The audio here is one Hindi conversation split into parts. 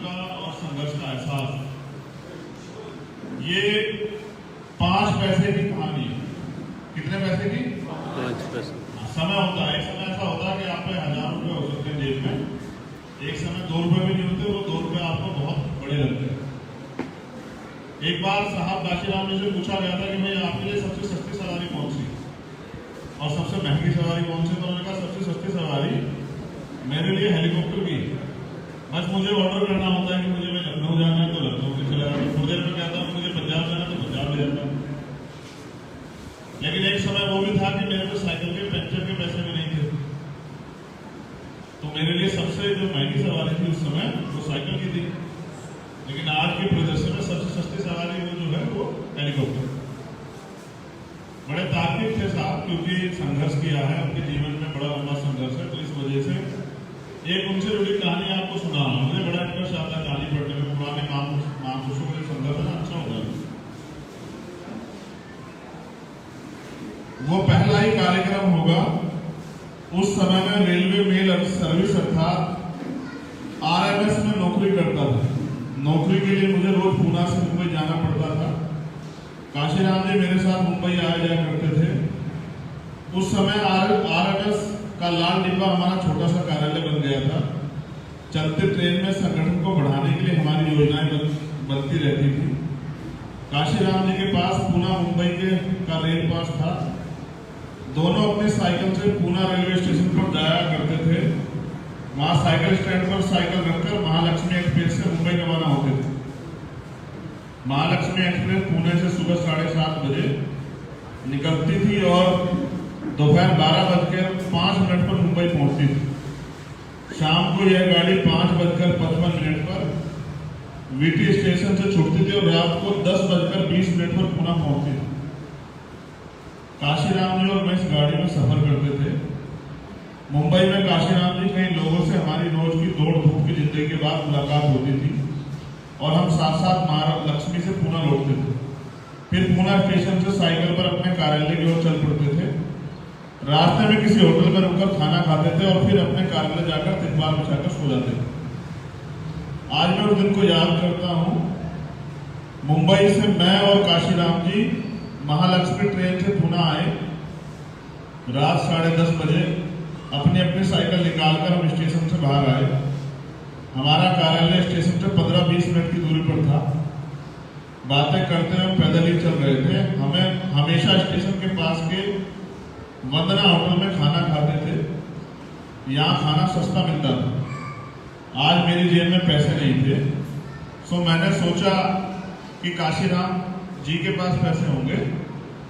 का और संघर्ष का एहसास, ये 5 पैसे की कहानी है। कितने पैसे की? 5 पैसे। समय होता है, एक समय ऐसा होता है कि आप पे 1000 रुपये हो सकते हैं जेब में, एक समय 2 रुपये भी नहीं होते, वो 2 रुपये आपको बहुत बड़े लगते हैं। एक बार साहब काशीराम जी से पूछा गया था कि भाई आपके लिए सबसे सस्ती सवारी कौन सी और सबसे महंगी सवारी कौन सी? तो उन्होंने कहा सबसे सस्ती सवारी मेरे लिए हेलीकॉप्टर की, बस मुझे ऑर्डर करना होता है कि मुझे मैं लखनऊ जाना है तो लखनऊ से चला जाता हूँ, थोड़ी देर में कहता हूँ मुझे पंजाब जाना है तो पंजाब ले जाता हूँ। लेकिन एक समय वो भी था कि मेरे को साइकिल के पंचर के पैसे भी नहीं थे, तो मेरे लिए सबसे जो महंगी सवारी थी उस समय वो साइकिल की थी। लेकिन आज के परिदृश्य में सबसे सस्ती सवारी वो जो है वो हेलीकॉप्टर। बड़े तार्किक थे साहब, क्योंकि संघर्ष किया है, उनके जीवन में बड़ा लंबा संघर्ष है, तो इस वजह से एक उनसे जुड़ी कहानी आपको सुना। मुझे बड़ा इंटरेस्ट आता है कहानी पढ़ने में, पुराने महापुरुषों के संदर्भ में अच्छा होता है। वो पहला ही कार्यक्रम होगा उस समय में रेलवे मेल सर्विस अर्थात RMS में नौकरी करता था। नौकरी के लिए मुझे रोज पूना से मुंबई जाना पड़ता था। काशीराम जी मेरे साथ मुंबई आया जाया करते थे। उस समय RMS का लाल डिब्बा हमारा छोटा सा कार्यालय बन गया था। चलते ट्रेन में संगठन को बढ़ाने के लिए हमारी योजनाएं बनती रहती थी। काशीराम जी के पास पूना मुंबई का रेल पास था। दोनों अपनी साइकिल से पूना रेलवे स्टेशन पर जाया करते थे। वहां साइकिल स्टैंड पर साइकिल रखकर महालक्ष्मी एक्सप्रेस से मुंबई रवाना होते थे। महालक्ष्मी एक्सप्रेस पुणे से सुबह 7:30 बजे निकलती थी और दोपहर 12:05 पर मुंबई पहुंचती थी। शाम को यह गाड़ी 5:55 पर वीटी स्टेशन से छूटती थी और रात को 10:20 पर पुणे पहुंचती थी। काशीराम जी और मैं इस गाड़ी में सफर करते थे। मुंबई में काशीराम जी कई लोगों से हमारी रोज की दौड़ धूप की जिंदगी के बाद मुलाकात होती थी और हम साथ साथ महालक्ष्मी से पुणे लौटते थे। फिर पुणे स्टेशन से साइकिल पर अपने कार्यालय की ओर चल पड़ते थे। रास्ते में किसी होटल में रुककर खाना खाते थे और फिर अपने कार्यालय जाकर तिरपाल बिछाकर सो जाते थे। आज मैं उस दिन को याद करता हूँ। मुंबई से मैं और काशीराम जी महालक्ष्मी ट्रेन से पुणे आए। रात 10:30 बजे अपनी अपनी साइकिल निकालकर हम स्टेशन से बाहर आए। हमारा कार्यालय स्टेशन से 15-20 मिनट की दूरी पर था। बातें करते हुए पैदल ही चल रहे थे। हमें हमेशा स्टेशन के पास के वंदना होटल में खाना खाते थे। यहाँ खाना सस्ता मिलता था। आज मेरी जेब में पैसे नहीं थे, सो मैंने सोचा कि काशीराम जी के पास पैसे होंगे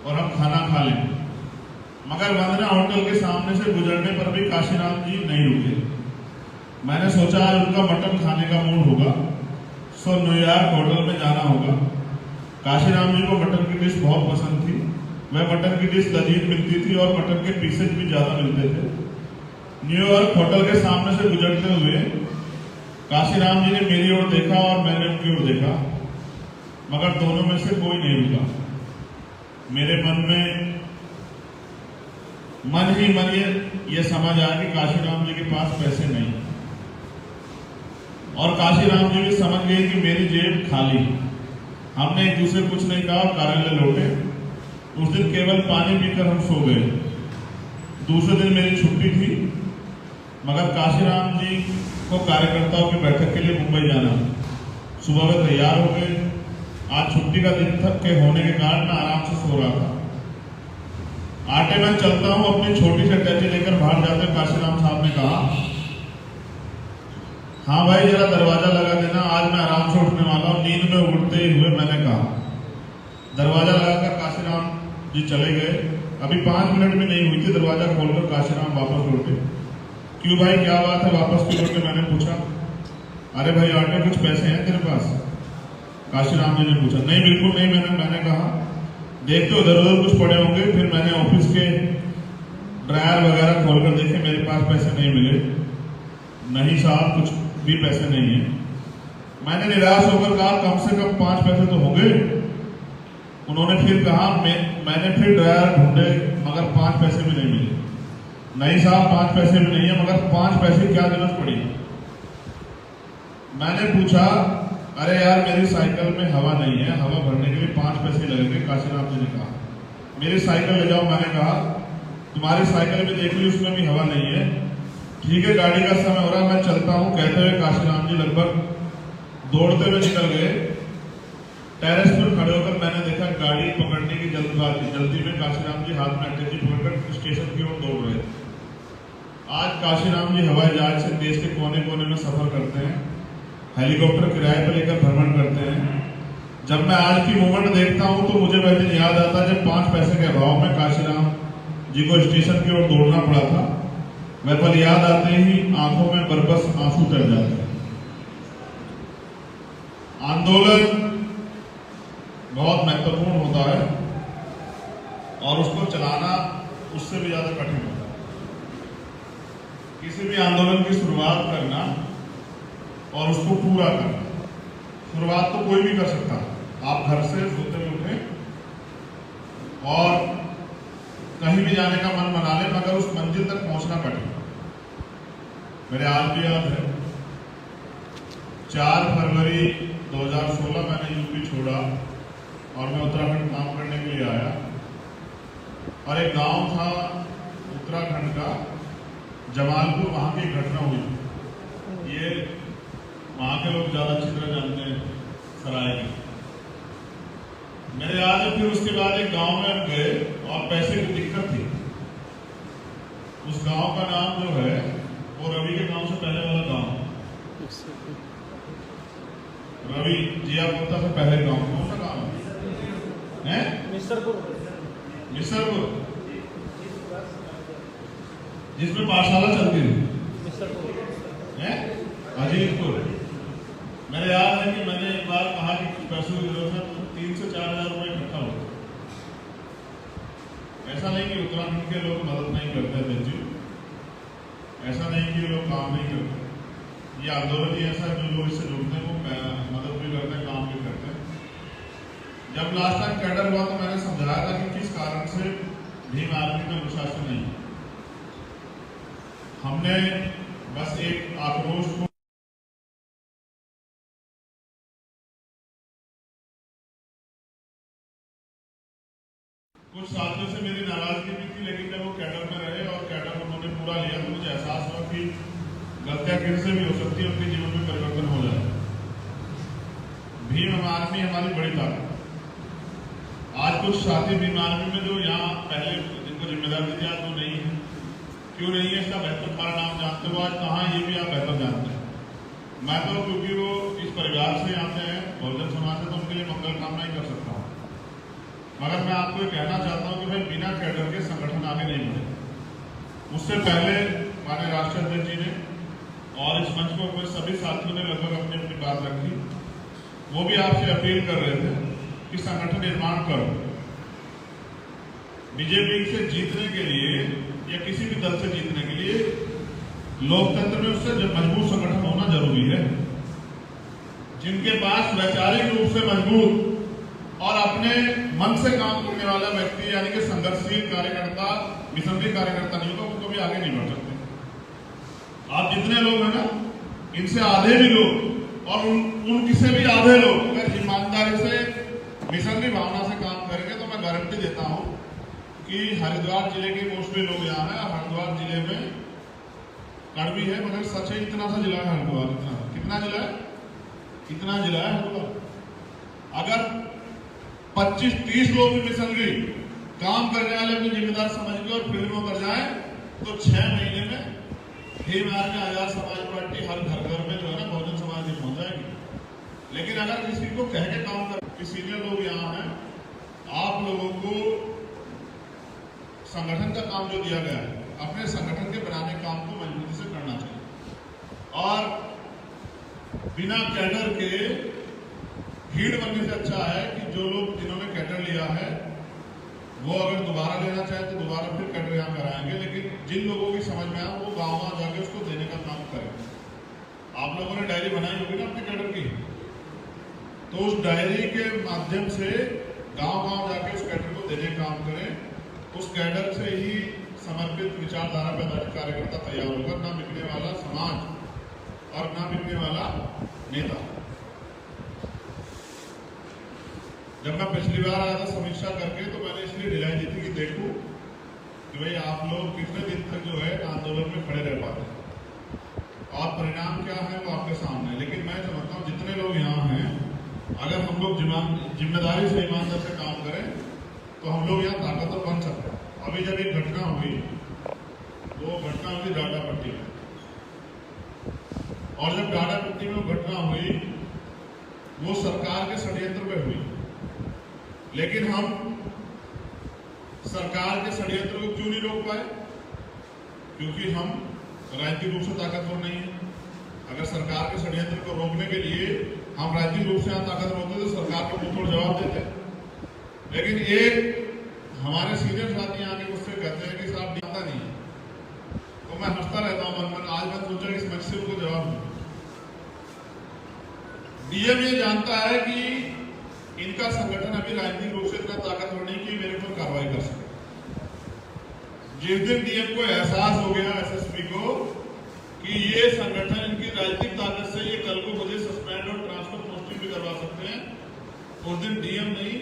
और हम खाना खा लेंगे। मगर वंदना होटल के सामने से गुजरने पर भी काशीराम जी नहीं रुके। मैंने सोचा आज उनका मटन खाने का मूड होगा, सो न्यूयॉर्क होटल में जाना होगा। काशीराम जी को मटन की डिश बहुत पसंद थी। वह मटन की डिश लजीज मिलती थी और मटन के पीसेज भी ज्यादा मिलते थे। न्यूयॉर्क होटल के सामने से गुजरते हुए काशीराम जी ने मेरी ओर देखा और मैंने उनकी ओर देखा, मगर दोनों में से कोई नहीं रुका। मेरे मन ही मन ये समझ आया कि काशीराम जी के पास पैसे नहीं, और काशीराम जी भी समझ गए कि मेरी जेब खाली। हमने एक दूसरे कुछ नहीं कहा और कार्यालय लौटे। उस दिन केवल पानी पीकर हम सो गए। दूसरे दिन मेरी छुट्टी थी, मगर काशीराम जी को कार्यकर्ताओं की बैठक के लिए मुंबई जाना। सुबह वे तैयार हो गए। आज छुट्टी का दिन तक के होने के कारण मैं आराम से सो रहा था। आटे में चलता हूं, अपनी छोटी सी टैची लेकर बाहर जाते काशीराम साहब ने कहा, हाँ भाई जरा दरवाजा लगा देना, आज मैं आराम से उठने वाला हूँ। नींद में उठते ही हुए मैंने कहा। दरवाजा लगाकर काशीराम जी चले गए। अभी 5 मिनट भी नहीं हुई थी, दरवाजा खोलकर काशीराम वापस लौटे। क्यों भाई क्या बात है, वापस क्यों लौटे? मैंने पूछा। अरे भाई आटे कुछ पैसे हैं तेरे पास? काशीराम जी ने पूछा। नहीं बिल्कुल नहीं, मैंने कहा। देखते उधर उधर कुछ पड़े होंगे। फिर मैंने ऑफिस के ड्रायर वगैरह खोलकर देखे, मेरे पास पैसे नहीं मिले। नहीं साहब कुछ भी पैसे नहीं है। मैंने निराश होकर कहा कम से कम 5 पैसे तो होंगे। उन्होंने फिर कहा मैंने फिर ड्रायर ढूंढे, मगर 5 पैसे भी नहीं मिले। नहीं साहब 5 पैसे भी नहीं है, मगर 5 पैसे क्या जरूरत पड़ी? मैंने पूछा, अरे यार मेरी साइकिल में हवा नहीं है, हवा भरने के लिए 5 पैसे लगेंगे। काशीराम जी ने कहा मेरी साइकिल ले जाओ। मैंने कहा तुम्हारी साइकिल में देख ली, उसमें भी हवा नहीं है। ठीक है, गाड़ी का समय हो रहा है, मैं चलता हूँ। कहते हुए काशीराम जी लगभग दौड़ते हुए निकल गए। टेरेस पर खड़े होकर मैंने देखा गाड़ी पकड़ने की जल्दी में काशीराम जी हाथ में अटैची पकड़कर स्टेशन की ओर दौड़ रहे थे। आज काशीराम जी हवाई जहाज से देश के कोने कोने में सफर करते हैं, हेलीकॉप्टर किराए पर लेकर भ्रमण करते हैं। जब मैं आज की मूवमेंट देखता हूं तो मुझे वह दिन याद आता जब 5 पैसे के अभाव में काशीराम जी को स्टेशन की ओर दौड़ना पड़ा था। वह पल याद आते ही आंखों में बरबस आंसू चढ़ जाते हैं। आंदोलन बहुत महत्वपूर्ण होता है और उसको चलाना उससे भी ज्यादा कठिन होता है। किसी भी आंदोलन की शुरुआत करना और उसको पूरा करना, शुरुआत तो कोई भी कर सकता है। आप घर से सोते हुए उठे और कहीं भी जाने का मन बना ले, मगर उस मंजिल तक पहुंचना कठिन। मेरे आज भी याद है 4 फरवरी 2016 मैंने यूपी छोड़ा और मैं उत्तराखंड काम करने के लिए आया। और एक गांव था उत्तराखंड का जमालपुर, वहां की घटना हुई। ये वहां के लोग ज्यादा अच्छी तरह जानते हैं सराय की। मेरे याद है फिर उसके बाद एक गांव में हम गए और पैसे की दिक्कत थी। उस गांव का नाम जो है वो रवि के गांव से पहले वाला गांव, रवि जिया पोता से पहले गांव। कौन सा गांव है? मिसरपुर, जिसमें पाठशाला चलती थी है अजीतपुर। मेरे याद है कि मैंने एक बार कहा कि कुछ पैसों की जरूरत है, तो 3 से 4 हजार रुपए इकट्ठा हो। ऐसा नहीं कि उत्तराखंड के लोग मदद नहीं करते थे, ऐसा नहीं कि लोग काम नहीं करते। ये आंदोलन ही ऐसा है, जो लोग इससे जुड़ते हैं वो मदद भी करते हैं, काम भी करते हैं। जब लास्ट टाइम कैडर हुआ तो मैंने समझाया था कि किस कारण से भीम आर्मी में अनुशासन नहीं। हमने बस एक आक्रोश को कुछ साथियों से मेरी नाराजगी भी थी, लेकिन जब वो कैडर में रहे और कैडर उन्होंने पूरा लिया तो मुझे एहसास हुआ कि गलतियां किससे भी हो सकती है, उनके जीवन में परिवर्तन हो जाए। भीम आर्मी हमारी बड़ी ताकत। आज कुछ साथी भीम आर्मी में जो यहाँ पहले जिनको जिम्मेदारी दी, आज वो नहीं है। क्यों नहीं है इसका बेहतर कारण आप जानते हो। आज कहाँ ये भी आप बेहतर जानते हैं। मैं तो क्योंकि वो इस परिवार से आते हैं, बहुजन समाज से, तो उनके लिए मंगल कामना ही कर सकता हूँ। मगर मैं आपको ये कहना चाहता हूँ कि भाई बिना कैडर के संगठन आगे नहीं बढ़े। उससे पहले माननीय राष्ट्रीय अध्यक्ष जी ने और इस मंच पर उपस्थित सभी साथियों ने लगभग अपनी अपनी बात रखी। वो भी आपसे अपील कर रहे थे कि संगठन निर्माण करो। बीजेपी से जीतने के लिए या किसी भी दल से जीतने के लिए लोकतंत्र में उससे मजबूत संगठन होना जरूरी है। जिनके पास वैचारिक रूप से मजबूत और अपने मन से काम करने वाला व्यक्ति, यानी कि संघर्षशील कार्यकर्ता, मिशनरी कार्यकर्ता नहीं होगा, उनको भी आगे नहीं बढ़ सकते। आप जितने लोग हैं ना, इनसे आधे भी लोग और उनकी से भी आधे लोग अगर ईमानदारी से मिशनरी भावना से काम करेंगे तो मैं गारंटी देता हूं कि हरिद्वार जिले के मोस्टली लोग यहाँ हैं। हरिद्वार जिले में कड़वी है मगर सच है, इतना सा जिला है हरिद्वार। कितना जिला है? इतना जिला है हरिद्वार। अगर 25-30 लोग भी मिशनरी काम करने वाले अपनी जिम्मेदार समझ के और फील्ड में उतर जाए तो 6 महीने में भीम आर्मी आजाद समाज पार्टी हर घर घर में जो है ना बहुजन समाज की पहुंच जाएगी। लेकिन अगर किसी को कह के काम कर, सीनियर लोग यहाँ हैं, आप लोगों को संगठन का काम जो दिया गया है, अपने संगठन के बनाने काम को मजबूती से करना चाहिए। और बिना कैडर के भीड़ बनने से अच्छा है कि जो लोग जिन्होंने कैडर लिया है वो अगर दोबारा लेना चाहे तो दोबारा फिर कैडर यहाँ कराएंगे। लेकिन जिन लोगों की समझ में आया वो गाँव जाके उसको देने का काम करें। आप लोगों ने डायरी बनाई होगी ना अपने कैडर की, तो उस डायरी के माध्यम से गांव-गांव जाके उस कैडर को देने का काम करें। उस कैडर से ही समर्पित विचारधारा पे आधारित कार्यकर्ता तैयार होगा। ना बिकने वाला समाज और ना बिकने वाला नेता। जब मैं पिछली बार आया था समीक्षा करके तो मैंने इसलिए ढिलाई दी थी कि देखो कि भाई आप लोग कितने दिन तक जो है आंदोलन में खड़े रह पाते हैं और परिणाम क्या है वो आपके सामने है। लेकिन मैं समझता हूँ जितने लोग यहाँ हैं, अगर हम लोग जिम्मेदारी से ईमानदारी से काम करें तो हम लोग यहाँ ताकतवर बन सकते हैं। अभी जब एक घटना हुई, वो घटना हुई डाडापट्टी में, और जब डाडापट्टी में घटना हुई वो सरकार के षड्यंत्र में हुई। लेकिन हम सरकार के षड्यंत्र को क्यों नहीं रोक पाए? क्योंकि हम राजनीतिक रूप से ताकतवर नहीं है। अगर सरकार के षड्यंत्र को रोकने के लिए हम राजनीतिक रूप से यहाँ ताकतवर होते तो सरकार को मुंहतोड़ जवाब देते। लेकिन एक हमारे सीनियर साथी यहाँ के मुझसे कहते हैं कि साहब दिखता नहीं है, तो मैं हंसता रहता हूँ मन। आज मैं सोचा कि इस मंच से उनको जवाब दूं। डीएम ये जानता है कि इनका संगठन अभी राजनीतिक रूप से इतना ताकतवर नहीं कि मेरे पर कार्रवाई कर सके। जिस दिन डीएम को एहसास हो गया, एसएसपी को, कि ये संगठन इनकी राजनीतिक ताकत से ये कल को मुझे सस्पेंड और ट्रांसफर पोस्टिंग भी करवा सकते हैं, उस दिन डीएम नहीं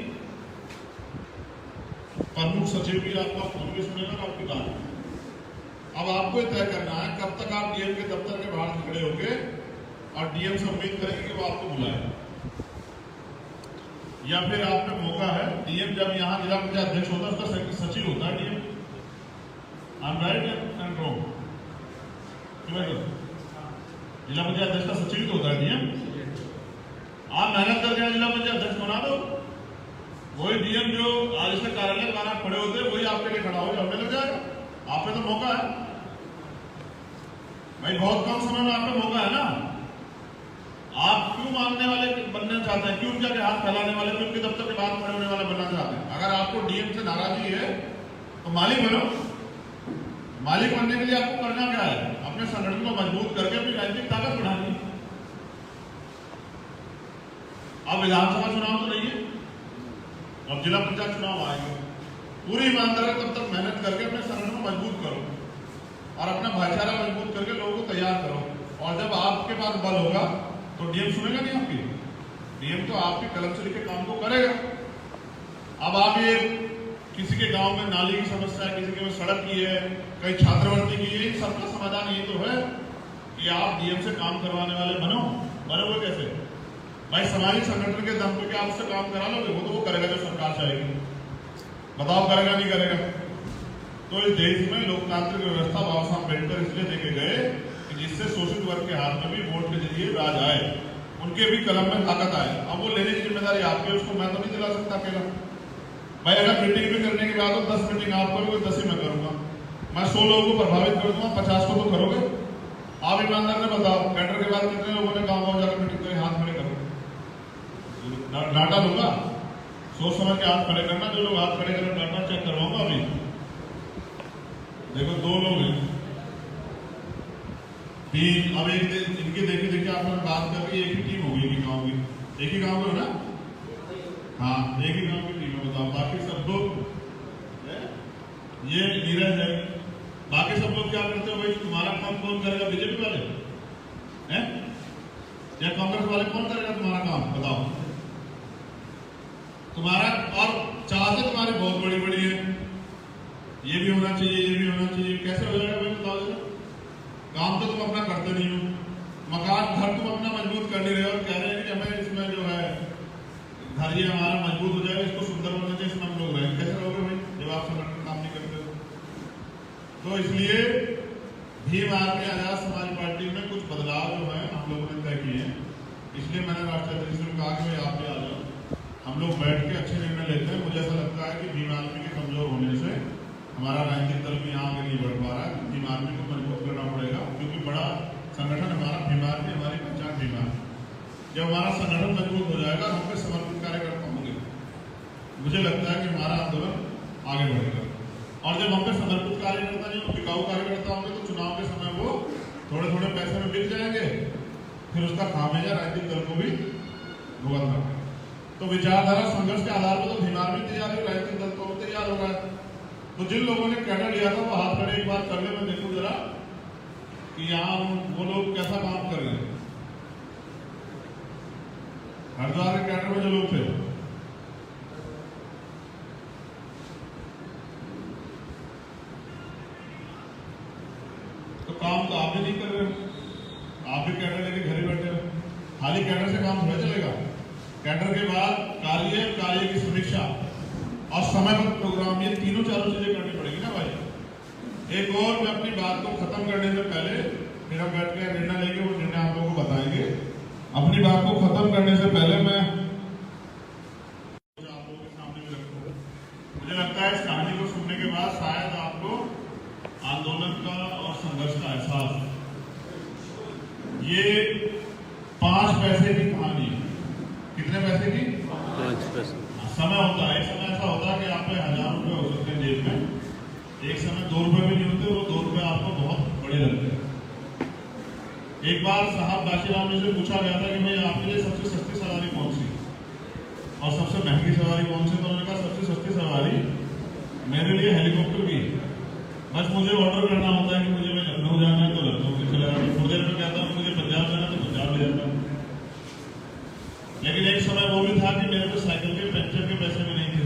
प्रमुख सचिव भी आपका फोन भी सुनेगा और आपकी बात। अब आपको तय करना है कब तक आप डीएम के दफ्तर के बाहर खड़े होंगे और डीएम से उम्मीद करेंगे कि वो आपको बुलाए, या फिर आप पे मौका है। डीएम जब यहाँ जिला पंचायत अध्यक्ष होता है उसका सचिव होता है DM. I am right and wrong? जिला पंचायत अध्यक्ष का सचिव तो होता है डीएम। आप मेहनत करके जिला पंचायत अध्यक्ष बना दो, वही डीएम जो आज से कार्यालय बाहर खड़े होते हैं वही आपके लिए खड़ा हो जाने लग जाएगा। आप पे तो मौका है भाई, बहुत कम समय में आपका मौका है ना। आप क्यों मांगने वाले बनना चाहते हैं? क्यों उनके हाथ फैलाने वाले, क्यों उनके दफ्तर के बाहर खड़े होने वाला बनना चाहते हैं? अगर आपको डीएम से नाराजगी है तो मालिक बनो। मालिक बनने के लिए आपको करना क्या है? अपने संगठन को मजबूत करके अपनी राजनीतिक ताकत बढ़ानी। अब विधानसभा चुनाव तो नहीं है, अब जिला पंचायत चुनाव आएंगे। पूरी ईमानदारी तब तक मेहनत करके अपने संगठन को मजबूत करो और अपना भाईचारा मजबूत करके लोगों को तैयार करो। और जब आपके पास बल होगा तो डीएम सुनेगा नहीं आपकी। डीएम तो आपके कलम से लिखे काम को करेगा। अब आप ये किसी के गांव में नाली की समस्या है, किसी के में सड़क की है, कहीं छात्रवृत्ति की है, इन सबका समाधान ये तो है कि आप डीएम से काम करवाने वाले बनो। बनोगे कैसे भाई? सामाजिक संगठन के दम पे क्या आप उससे काम करा लोगे? वो तो वो करेगा जो सरकार चाहेगी। बताओ करेगा नहीं करेगा? तो इस देश में लोकतांत्रिक व्यवस्था बाबा साहब अम्बेडकर इसलिए देके गए कि जिससे शोषित वर्ग के हाथ में भी वोट के जरिए राज आए, उनके भी कलम में ताकत आए। अब वो लेने की जिम्मेदारी आपकी है, उसको मैं तो नहीं दिला सकता अकेला। भाई अगर मीटिंग भी करने के बाद तो 10 मीटिंग आप करोगे, 10 ही मैं करूंगा। मैं 100 लोगों को प्रभावित कर दूंगा, 50 को तो करोगे। आप ईमानदार ने बताओ, कैडर के बाद कितने लोगों ने गाँव जाकर मीटिंग करें? हाथ खड़े करो, डाटा दूंगा। सोच समझ के हाथ खड़े करना। जो लोग हाथ खड़े करें डाटा चेक करवाऊंगा। अभी देखो 2 लोग हैं, 3। अब एक इनके देखिए आपने बात करके एक ही टीम हो गई गांव की। एक ही गांव में हो ना? हाँ, एक ही गांव की टीम है। बताओ बाकी सब लोग, ये नीरज है, बाकी सब लोग क्या करते हो भाई? तुम्हारा काम कौन करेगा? बीजेपी वाले हैं या कांग्रेस वाले? कौन करेगा तुम्हारा काम? बताओ। तुम्हारा और चाहते तुम्हारी बहुत बड़ी बड़ी है, ये भी होना चाहिए, ये भी होना चाहिए। कैसे हो जाएगा भाई? बताओ जरा। काम तो तुम अपना करते नहीं हो, मकान घर तुम अपना मजबूत कर नहीं रहे हो और कह रहे हैं कि हमें इसमें जो है घर ये हमारा मजबूत हो जाएगा, इसको सुंदर बनना चाहिए, इसमें हम लोग रहें। कैसे रहोगे भाई जब आप संगठन काम नहीं करते हो? तो इसलिए भीम आर्मी आजाद समाज पार्टी में कुछ बदलाव जो है हम लोगों ने तय किए हैं। इसलिए मैंने राष्ट्रीय अध्यक्ष से कहा कि आप भी आ जाओ, हम लोग बैठ के अच्छे निर्णय लेते हैं। मुझे ऐसा लगता है कि भीम आर्मी के कमजोर होने से हमारा राजनीतिक दल भी यहाँ आगे नहीं बढ़ पा रहा है। भीम आर्मी को मजबूत करना पड़ेगा, क्योंकि बड़ा संगठन हमारा भीम आर्मी, हमारी पहचान भीम आर्मी। जब हमारा संगठन मजबूत हो जाएगा, हम पे समर्पित कार्यकर्ता होंगे, मुझे लगता है कि हमारा आंदोलन आगे बढ़ेगा। और जब हम पे समर्पित कार्यकर्ता नहीं, टिकाऊ कार्यकर्ता होंगे तो चुनाव के समय वो थोड़े थोड़े पैसे में बिक जाएंगे, फिर उसका खामियाजा राजनीतिक दल को भी भुगतना पड़ेगा। तो विचारधारा संघर्ष के आधार पर तो भीम आर्मी तैयार है, राजनीतिक दल तो तैयार हो रहा है। तो जिन लोगों ने कैडर लिया था वो हाथ खड़े एक बार कर ले, मैं देखूं जरा कि यहाँ वो लोग कैसा काम कर रहे हैं। हरिद्वार के कैडर में जो लोग थे, तो काम तो आप भी नहीं कर रहे हो, आप भी कैडर लेके घर ही बैठे हो। खाली कैडर से काम थोड़ा चलेगा। कैडर के बाद कार्य की समीक्षा और समयबद्ध प्रोग्राम, ये तीनों चारों चीजें करनी पड़ेगी ना भाई। एक और मैं अपनी बात को खत्म करने से पहले, फिर हम बैठ के निर्णय लेंगे, वो निर्णय आप लोगों को बताएंगे। अपनी बात को खत्म करने से पहले मैं आप लोगों के सामने भी रखूं। मुझे लगता है इस कहानी को सुनने के बाद शायद आपको आंदोलन का और संघर्ष का एहसास। ये 5 पैसे की कहानी है। कितने पैसे की? 5 पैसे। समय होता है, एक समय ऐसा होता है कि आप पे 1000 रुपए हो सकते हैं जेब में, एक समय 2 रुपए भी नहीं होते, वो 2 रुपए आपको बहुत बड़े लगते हैं। एक बार साहब काशीराम जी से पूछा गया था कि भाई आपके लिए सबसे सस्ती सवारी कौन सी और सबसे महंगी सवारी कौन सी? तो उन्होंने कहा सबसे सस्ती सवारी मेरे लिए हेलीकॉप्टर की। बस मुझे ऑर्डर करना होता है कि मुझे मैं लखनऊ जाना है तो लखनऊ से चला जाता हूँ, थोड़ी देर में कहता हूँ मुझे पंजाब जाना तो पंजाब ले जाता हूँ। लेकिन एक समय वो भी था कि मेरे को साइकिल के पंचर के पैसे भी नहीं थे,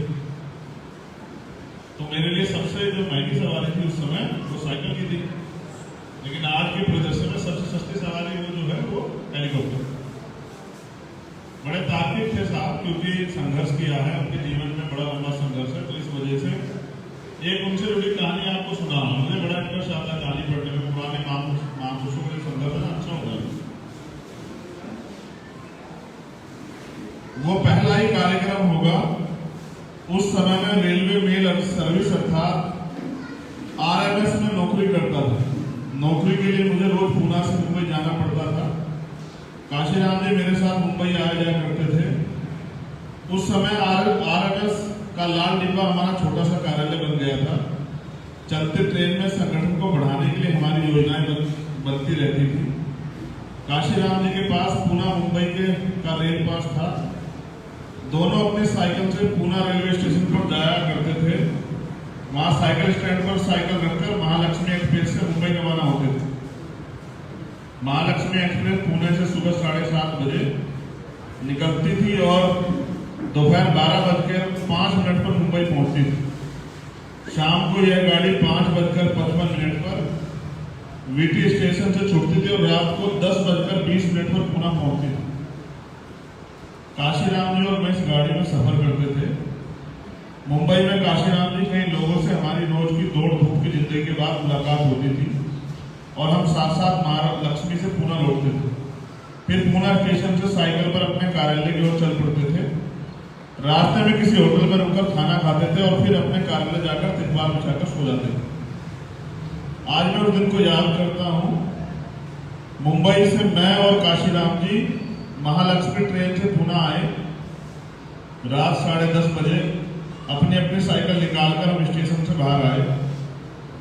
तो मेरे लिए सबसे जो महंगी सवारी थी उस समय वो साइकिल की थी। लेकिन आज के परिदृश्य में सबसे सस्ती सवारी वो जो है वो हेलीकॉप्टर। बड़े तार्किक थे साहब, क्योंकि संघर्ष किया है, उनके जीवन में बड़ा लंबा संघर्ष है, तो इस वजह से एक उनसे जुड़ी कहानी आपको सुना। मुझे बड़ा इंटरेस्ट आता है कहानी पढ़ने में, पुराने महापुरुषों के संदर्भ में अच्छा होगा। वो पहला ही कार्यक्रम होगा उस समय में रेलवे मेल सर्विस अर्थात RMS में नौकरी करता था। नौकरी के लिए मुझे रोज पूना से मुंबई जाना पड़ता था। काशीराम जी मेरे साथ मुंबई आया जाया करते थे। उस समय RMS का लाल डिब्बा हमारा छोटा सा कार्यालय बन गया था। चलते ट्रेन में संगठन को बढ़ाने के लिए हमारी योजनाएं बनती रहती थी। काशीराम जी के पास पूना मुंबई का रेल पास था। दोनों अपने साइकिल से पूना रेलवे स्टेशन पर जाया करते थे। वहां साइकिल स्टैंड पर साइकिल रखकर महालक्ष्मी एक्सप्रेस से मुंबई रवाना होते थे। महालक्ष्मी एक्सप्रेस पुणे से सुबह 7:30 बजे निकलती थी और दोपहर 12:05 पर मुंबई पहुंचती थी। शाम को यह गाड़ी 5:55 पर वीटी स्टेशन से छूटती थी और रात को 10:20 पर पुणे पहुंचती थी। काशीराम जी और मैं इस गाड़ी में सफर करते थे। मुंबई में काशीराम जी कई लोगों से हमारी रोज की दौड़ धूप की जिंदगी के बाद मुलाकात होती थी और हम साथ साथ महालक्ष्मी से पुणे लौटते थे। फिर पुणे स्टेशन से साइकिल पर अपने कार्यालय की ओर चल पड़ते थे। रास्ते में किसी होटल में रुककर खाना खाते थे और फिर अपने कार्यालय जाकर तिरपाल बिछाकर सो जाते थे। आज मैं उस दिन को याद करता हूँ। मुंबई से मैं और काशीराम जी महालक्ष्मी ट्रेन से पुणे आए। रात 10:30 बजे अपनी अपनी साइकिल निकालकर हम स्टेशन से बाहर आए।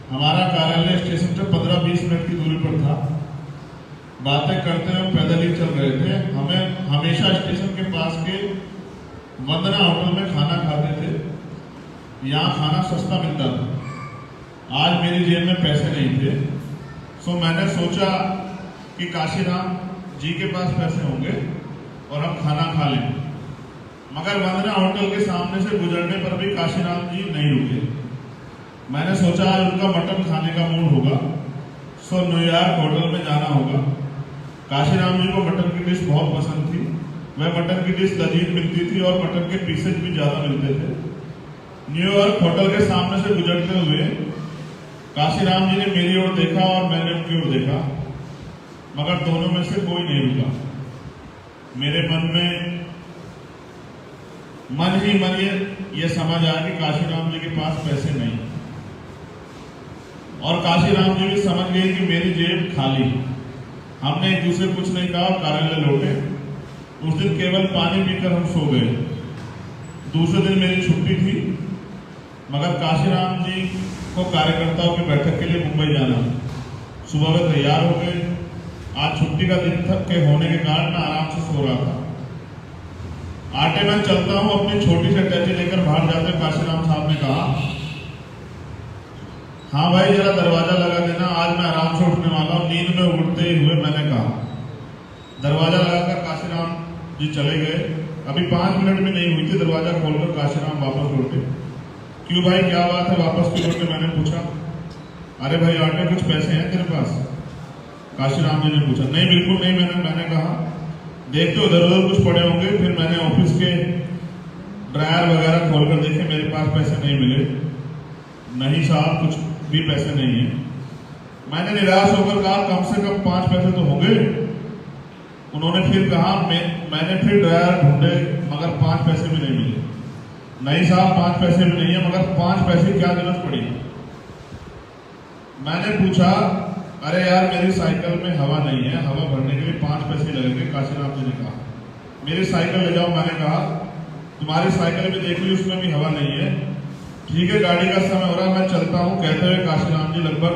हमारा कार्यालय स्टेशन से 15-20 मिनट की दूरी पर था। बातें करते हुए पैदल ही चल रहे थे। हमें हमेशा स्टेशन के पास के वंदना होटल में खाना खाते थे। यहाँ खाना सस्ता मिलता था। आज मेरी जेब में पैसे नहीं थे, सो मैंने सोचा कि काशीराम जी के पास पैसे होंगे और हम खाना खा लें। मगर वंदना होटल के सामने से गुजरने पर भी काशीराम जी नहीं रुके। मैंने सोचा आज उनका मटन खाने का मूड होगा, सो न्यूयॉर्क होटल में जाना होगा। काशीराम जी को मटन की डिश बहुत पसंद थी। वह मटन की डिश लजीज मिलती थी और मटन के पीसेज भी ज्यादा मिलते थे। न्यूयॉर्क होटल के सामने से गुजरते हुए काशीराम जी ने मेरी ओर देखा और मैंने उनकी ओर देखा, मगर दोनों में से कोई नहीं रुका। मेरे मन ही मन ये समझ आया कि काशीराम जी के पास पैसे नहीं, और काशीराम जी भी समझ गए कि मेरी जेब खाली। हमने एक दूसरे कुछ नहीं कहा और कार्यालय लौटे। उस दिन केवल पानी पीकर हम सो गए। दूसरे दिन मेरी छुट्टी थी, मगर काशीराम जी को कार्यकर्ताओं की बैठक के लिए मुंबई जाना। सुबह वे तैयार हो गए। आज छुट्टी का दिन के होने के कारण मैं आराम से सो रहा था। आटे में चलता हूं, अपनी छोटी सी अटैची लेकर बाहर जाते काशीराम साहब ने कहा, हाँ भाई जरा दरवाजा लगा देना, आज मैं आराम से उठने वाला हूँ। नींद में उठते ही हुए मैंने कहा। दरवाजा लगाकर काशीराम जी चले गए। अभी 5 मिनट भी नहीं हुई थी, दरवाजा खोलकर काशीराम वापस लौटे। क्यों भाई क्या बात है, वापस क्यों लौटे? मैंने पूछा। अरे भाई आटे कुछ पैसे हैं तेरे पास? काशीराम जी ने पूछा। नहीं बिल्कुल नहीं। मैंने कहा देखते उधर उधर कुछ पड़े होंगे। फिर मैंने ऑफिस के ड्रायर वगैरह खोलकर देखे, मेरे पास पैसे नहीं मिले। नहीं साहब कुछ भी पैसे नहीं है। मैंने निराश होकर कहा कम से कम 5 पैसे तो होंगे। उन्होंने फिर कहा मैंने फिर ड्रायर ढूंढे मगर 5 पैसे भी नहीं मिले। नहीं साहब 5 पैसे भी नहीं है, मगर 5 पैसे की क्या जरूरत पड़ी? मैंने पूछा अरे यार मेरी साइकिल में हवा नहीं है, हवा भरने के लिए 5 पैसे लगेंगे। काशीराम जी ने कहा मेरी साइकिल ले जाओ। मैंने कहा तुम्हारी साइकिल भी देख ली, उसमें भी हवा नहीं है। ठीक है गाड़ी का समय हो रहा है, मैं चलता हूँ। कहते हुए काशीराम जी लगभग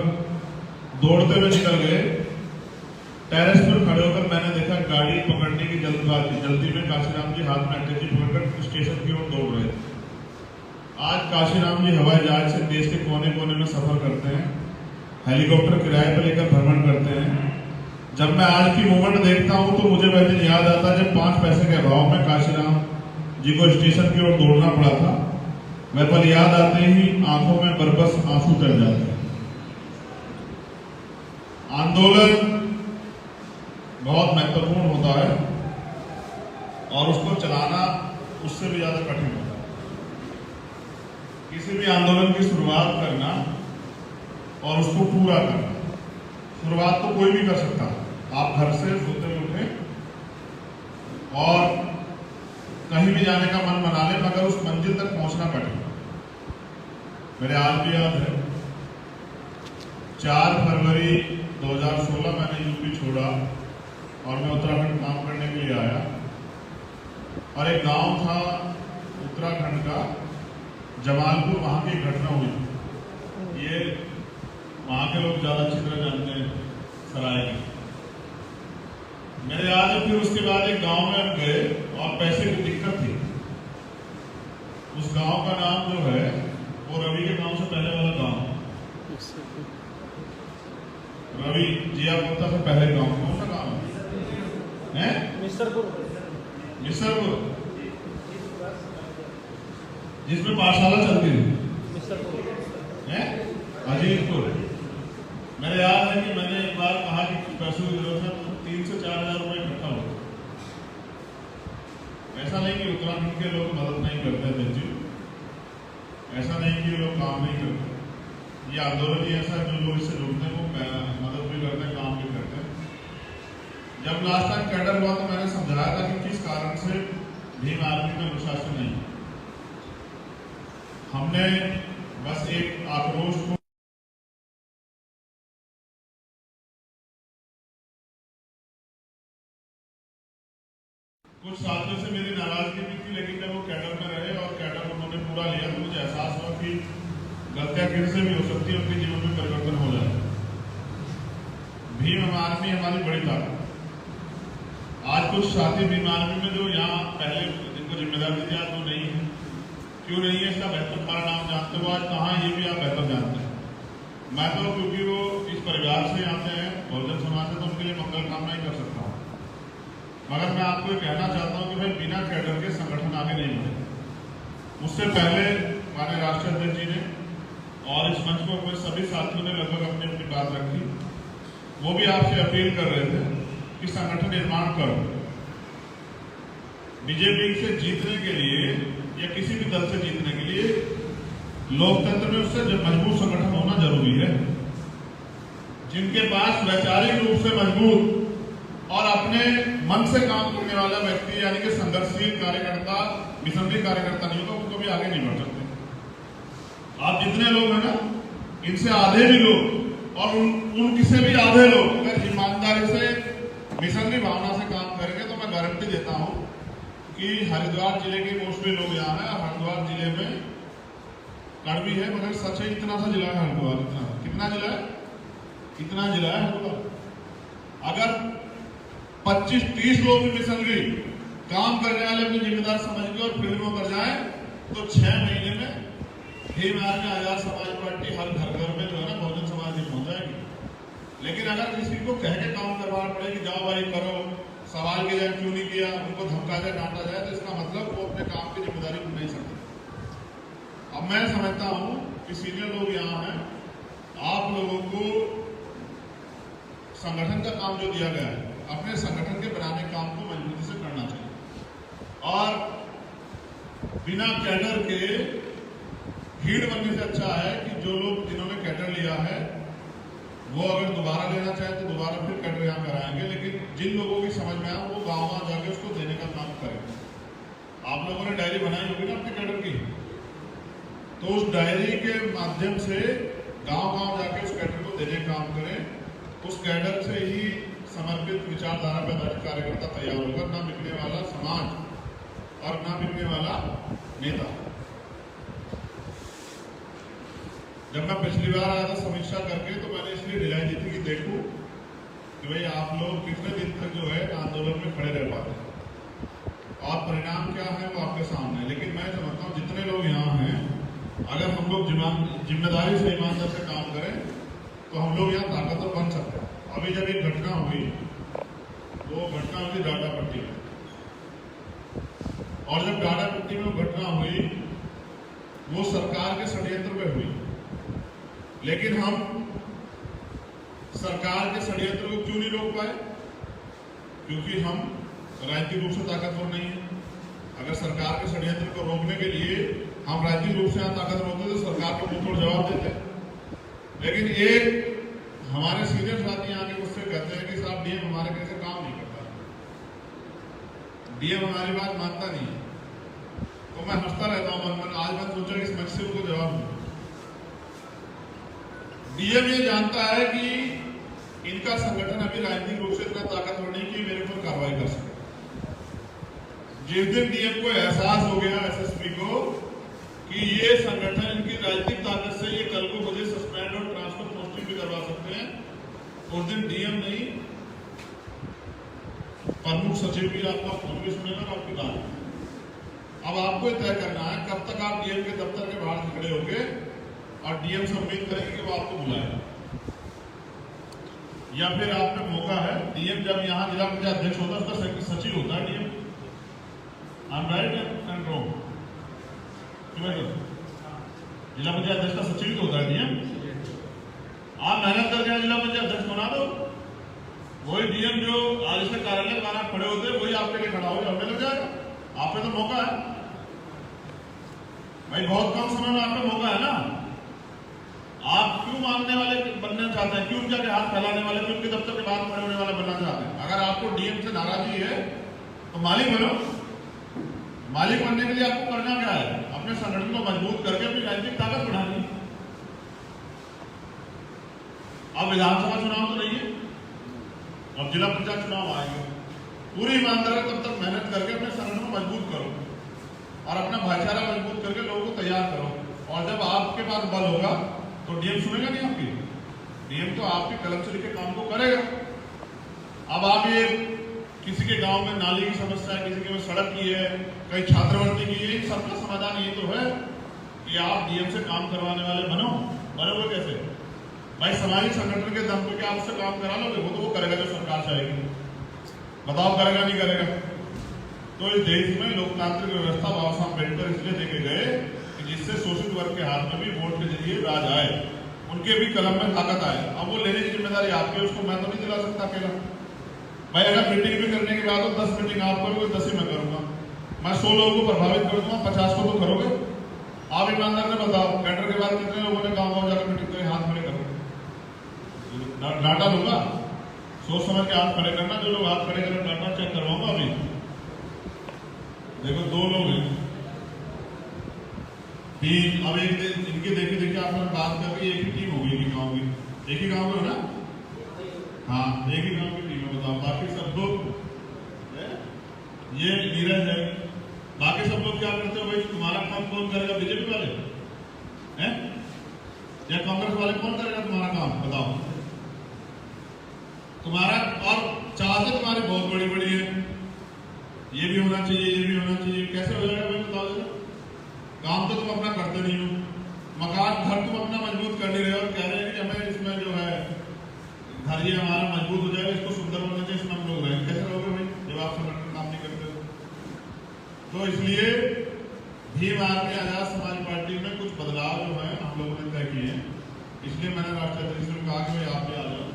दौड़ते हुए निकल गए। टेरेस पर खड़े होकर मैंने देखा गाड़ी पकड़ने की जल्दी में काशीराम जी हाथ में अटैची पकड़कर स्टेशन की ओर दौड़ रहे थे। आज काशीराम जी हवाई जहाज से देश के कोने कोने में सफर करते हैं, हेलीकॉप्टर किराए पर लेकर भ्रमण करते हैं। जब मैं आज की मूवमेंट देखता हूँ तो मुझे वह दिन याद आता है जब 5 पैसे के अभाव में काशीराम जी को स्टेशन की ओर दौड़ना पड़ा था। वह पल याद आते ही आंखों में बरबस आंसू तर जाते हैं। आंदोलन बहुत महत्वपूर्ण होता है और उसको चलाना उससे भी ज्यादा कठिन होता है। किसी भी आंदोलन की शुरुआत करना और उसको पूरा करना, शुरुआत तो कोई भी कर सकता है। आप घर से सोते उठे और कहीं भी जाने का मन बना ले, मगर उस मंजिल तक पहुंचना कठिन। मेरे आज भी याद है 4 फरवरी 2016 मैंने यूपी छोड़ा और मैं उत्तराखंड काम करने के लिए आया। और एक गांव था उत्तराखंड का जमालपुर, वहां की घटना हुई। ये वहां के लोग ज्यादा अच्छी तरह जानते हैं सराय की। मेरे याद है फिर उसके बाद एक गांव में हम गए और पैसे की दिक्कत थी। उस गांव का नाम जो है वो रवि के गांव से पहले वाला गांव, रवि जिया गुप्ता से पहले गांव। कौन सा गांव है? मिसरपुर, जिसमें पाठशाला चलती थी है अजीतपुर। मेरे याद है कि मैंने एक बार कहा कि कुछ पैसों की जरूरत है, तो 3 से 4 हजार रुपए इकट्ठा हो। ऐसा नहीं कि उत्तराखंड के लोग मदद नहीं करते थे, ऐसा नहीं कि लोग काम नहीं करते। ये आंदोलन ही ऐसा है, जो लोग इससे जुड़ते हैं वो मदद भी करते हैं, काम भी करते हैं। जब लास्ट टाइम कैडर हुआ तो मैंने समझाया था कि किस कारण से भीम आर्मी में अनुशासन नहीं। हमने बस एक आक्रोश को कुछ साथियों से मेरी नाराजगी भी थी, लेकिन जब वो कैडर में रहे और कैडर उन्होंने पूरा लिया तो मुझे एहसास हुआ कि गलतियां किसी से भी हो सकती है, उनके जीवन में परिवर्तन हो जाए। भीम आर्मी हमारी बड़ी ताकत। आज कुछ साथी भीम आर्मी में जो यहाँ पहले जिनको जिम्मेदारी दी आज वो नहीं है। क्यों नहीं है इसका बेहतर नाम जानते हो आज कहाँ, ये भी आप बेहतर जानते हैं। मैं तो क्योंकि वो इस परिवार से आते हैं बहुजन समाज से, तो उनके लिए मंगल कामना ही कर सकता हूँ। मगर मैं आपको ये कहना चाहता हूँ कि भाई बिना कैडर के संगठन आगे नहीं बढ़े। मुझसे पहले माननीय राष्ट्रीय अध्यक्ष जी ने और इस मंच पर सभी साथियों ने लगभग अपनी अपनी बात रखी। वो भी आपसे अपील कर रहे थे कि संगठन निर्माण करो। बीजेपी से जीतने के लिए या किसी भी दल से जीतने के लिए लोकतंत्र में उससे मजबूत संगठन होना जरूरी है। जिनके पास वैचारिक रूप से मजबूत और अपने मन से काम करने वाला व्यक्ति यानी कि संघर्षशील कार्यकर्ता, मिशनरी कार्यकर्ता नहीं होगा, वो कभी आगे नहीं बढ़ सकते। आप जितने लोग हैं ना, इनसे आधे भी लोग और उनकी से भी आधे लोग अगर ईमानदारी से मिशनरी भावना से काम करेंगे तो मैं गारंटी देता हूं कि हरिद्वार जिले के मोस्टली लोग यहाँ हैं। हरिद्वार जिले में कड़वी है मगर सच है, इतना सा जिला है हरिद्वार। इतना कितना जिला है? इतना जिला है हरिद्वार। अगर 25-30 लोग भी मिशनरी काम करने वाले अपनी जिम्मेदार समझ के और फील्ड में उतर जाए तो 6 महीने में भीम आर्मी आजाद समाज पार्टी हर घर में जो है ना बहुजन समाज की पहुंच जाएगी। लेकिन अगर किसी को कह के काम करवाना पड़े कि जाओ भाई करो, सवाल के जाए क्यों नहीं किया, उनको धमका जाए डांटा जाए, तो इसका मतलब वो अपने काम की जिम्मेदारी को नहीं समझते। अब मैं समझता हूं कि सीनियर लोग यहाँ हैं, आप लोगों को संगठन का काम जो दिया गया है अपने संगठन के बनाने काम को मजबूती से करना चाहिए और बिना कैडर के भीड़ बनने से अच्छा है कि जो लोग जिन्होंने कैडर लिया है वो अगर दोबारा लेना चाहे तो दोबारा फिर कैडर यहाँ कराएंगे, लेकिन जिन लोगों की समझ में आए वो गाँव जाके उसको देने का काम करेंगे। आप लोगों ने डायरी बनाई होगी ना अपने कैडर की, तो उस डायरी के माध्यम से गांव जाके उस कैडर को देने का काम करें। उस कैडर से ही समर्पित विचारधारा पे आधारित कार्यकर्ता तैयार होगा, ना बिकने वाला समाज और ना बिकने वाला नेता। जब मैं पिछली बार आया था समीक्षा करके तो मैंने इसलिए ढिलाई दी थी कि देखो कि भाई आप लोग कितने दिन तक जो है आंदोलन में खड़े रह पाते हैं और परिणाम क्या है वो आपके सामने है। लेकिन मैं समझता हूँ जितने लोग यहाँ हैं, अगर हम लोग जिम्मेदारी से ईमानदार से काम करें तो हम लोग यहाँ ताकतवर बन सकते हैं। अभी जब एक घटना हुई, वो घटना हुई डाटा पट्टी में, और जब डाटा पट्टी में वो घटना हुई वो सरकार के षड्यंत्र में हुई, लेकिन हम सरकार के षड्यंत्र को क्यों नहीं रोक पाए? क्योंकि हम राजनीतिक रूप से ताकतवर नहीं है। अगर सरकार के षड्यंत्र को रोकने के लिए हम राजनीतिक रूप से यहाँ ताकतवर होते तो सरकार को मुंह तोड़ जवाब देते। लेकिन एक हमारे सीनियर साथी यहाँ के मुझसे कहते हैं कि साहब डीएम हमारे कैसे काम नहीं करता, डीएम हमारी बात मानता नहीं है। तो मैं हंसता रहता हूँ मन मन। आज मैं सोचा कि इस मंच से उनको जवाब दूं। डीएम ये जानता है कि इनका संगठन अभी राजनीतिक रूप से इतना ताकतवर नहीं कि मेरे ऊपर कार्रवाई कर सके। जिस दिन डीएम को एहसास हो गया एसएसपी को कि ये संगठन इनकी राजनीतिक ताकत से ये कल को मुझे सस्पेंड और ट्रांसफर पोस्टिंग भी करवा सकते हैं, उस दिन डीएम नहीं प्रमुख सचिव भी आपका फोन भी सुनेगा और आपकी बात। अब आपको तय करना है कब तक आप डीएम के दफ्तर के बाहर खड़े होंगे और डीएम से उम्मीद करेंगे कि वो आपको बुलाएगा, या फिर आप में मौका है। डीएम जब यहाँ जिला पंचायत अध्यक्ष होता है उसका सचिव होता है DM. I am right and wrong? जिला पंचायत अध्यक्ष का सचिव तो होता है डीएम। आप मेहनत करके जिला पंचायत अध्यक्ष बना दो, वही डीएम जो आज से कार्यालय बाहर खड़े होते हैं वही आपके लिए खड़ा हो जाने लग जाएगा। आप पे तो मौका है भाई, बहुत कम समय में आपका मौका है ना। आप क्यों मांगने वाले बनना चाहते हैं, क्यों उनके हाथ फैलाने वाले, क्यों उनके दफ्तर के बाहर खड़े होने वाला बनना चाहते हैं? अगर आपको डीएम से नाराजगी है तो मालिक बनो। मालिक बनने के लिए आपको करना क्या है? अपने संगठन को मजबूत करके अपनी राजनीतिक ताकत बढ़ानी। अब विधानसभा चुनाव तो नहीं है, अब जिला पंचायत चुनाव आएंगे। पूरी ईमानदारी तब तक मेहनत करके अपने संगठन को मजबूत करो और अपना भाईचारा मजबूत करके लोगों को तैयार करो। और जब आपके पास बल होगा तो डीएम सुनेगा नहीं आपकी, डीएम तो आपके कलम से लिखे काम को करेगा। अब आप ये किसी के गांव में नाली की समस्या है, किसी के में सड़क की है, कहीं छात्रवृत्ति की है, सबका समाधान ये तो है कि आप डीएम से काम करवाने वाले बनो। बनोगे कैसे भाई? सामाजिक संगठन के दम पे क्या आप उससे काम करा लोगे? वो तो वो करेगा जो सरकार चाहेगी। बताओ करेगा नहीं करेगा? तो इस देश में लोकतांत्रिक व्यवस्था बाबा साहब अम्बेडकर इसलिए देके गए कि जिससे शोषित वर्ग के हाथ में भी वोट के जरिए राज आए, उनके भी कलम में ताकत आए। अब वो लेने की जिम्मेदारी आपकी, उसको मैं तो नहीं दिला सकता अकेला। भाई अगर मीटिंग भी करने के बाद तो 10 मीटिंग आप करोगे, 10 ही मैं करूंगा। मैं 100 लोगों को प्रभावित कर दूंगा, 50 को तो करोगे। आप ईमानदार से बताओ कैडर के बाद कितने लोगों ने गाँव जाकर मीटिंग करें? हाथ खड़े करो, डाटा लूंगा। सोच समझ के हाथ खड़े करना। जो लोग हाथ खड़े करें डाटा चेक करवाऊंगा। अभी देखो 2 लोग हैं, 3। अब एक दिन इनके देखे देखे आपने बात करके एक ही टीम हो गई गाँव की। एक ही गाँव में हो ना? हाँ, एक ही गाँव की टीम है। बताओ बाकी सब लोग, ये नीरज है, बाकी सब लोग क्या करते हो भाई? तुम्हारा काम कौन करेगा? बीजेपी वाले हैं या कांग्रेस वाले? कौन करेगा तुम्हारा काम? बताओ। तुम्हारा और चाहते तुम्हारी बहुत बड़ी बड़ी है, ये भी होना चाहिए, ये भी होना चाहिए। कैसे हो जाएगा भाई? बताओ जरा। काम तो तुम अपना करते नहीं हो। घर तुम अपना मजबूत कर नहीं रहे और कह रहे हैं कि हमें इसमें जो है घर ये हमारा मजबूत हो जाएगा, इसको सुंदर बनना चाहिए, इसमें हम लोग रहें। कैसे रहोगे भाई जब आप संगठन काम नहीं करते हो? तो इसलिए भीम आर्मी आजाद समाज पार्टी में कुछ बदलाव जो है हम लोगों ने तय किए हैं। इसलिए मैंने राष्ट्रीय अध्यक्ष से कहा कि भाई आप भी आ जाओ,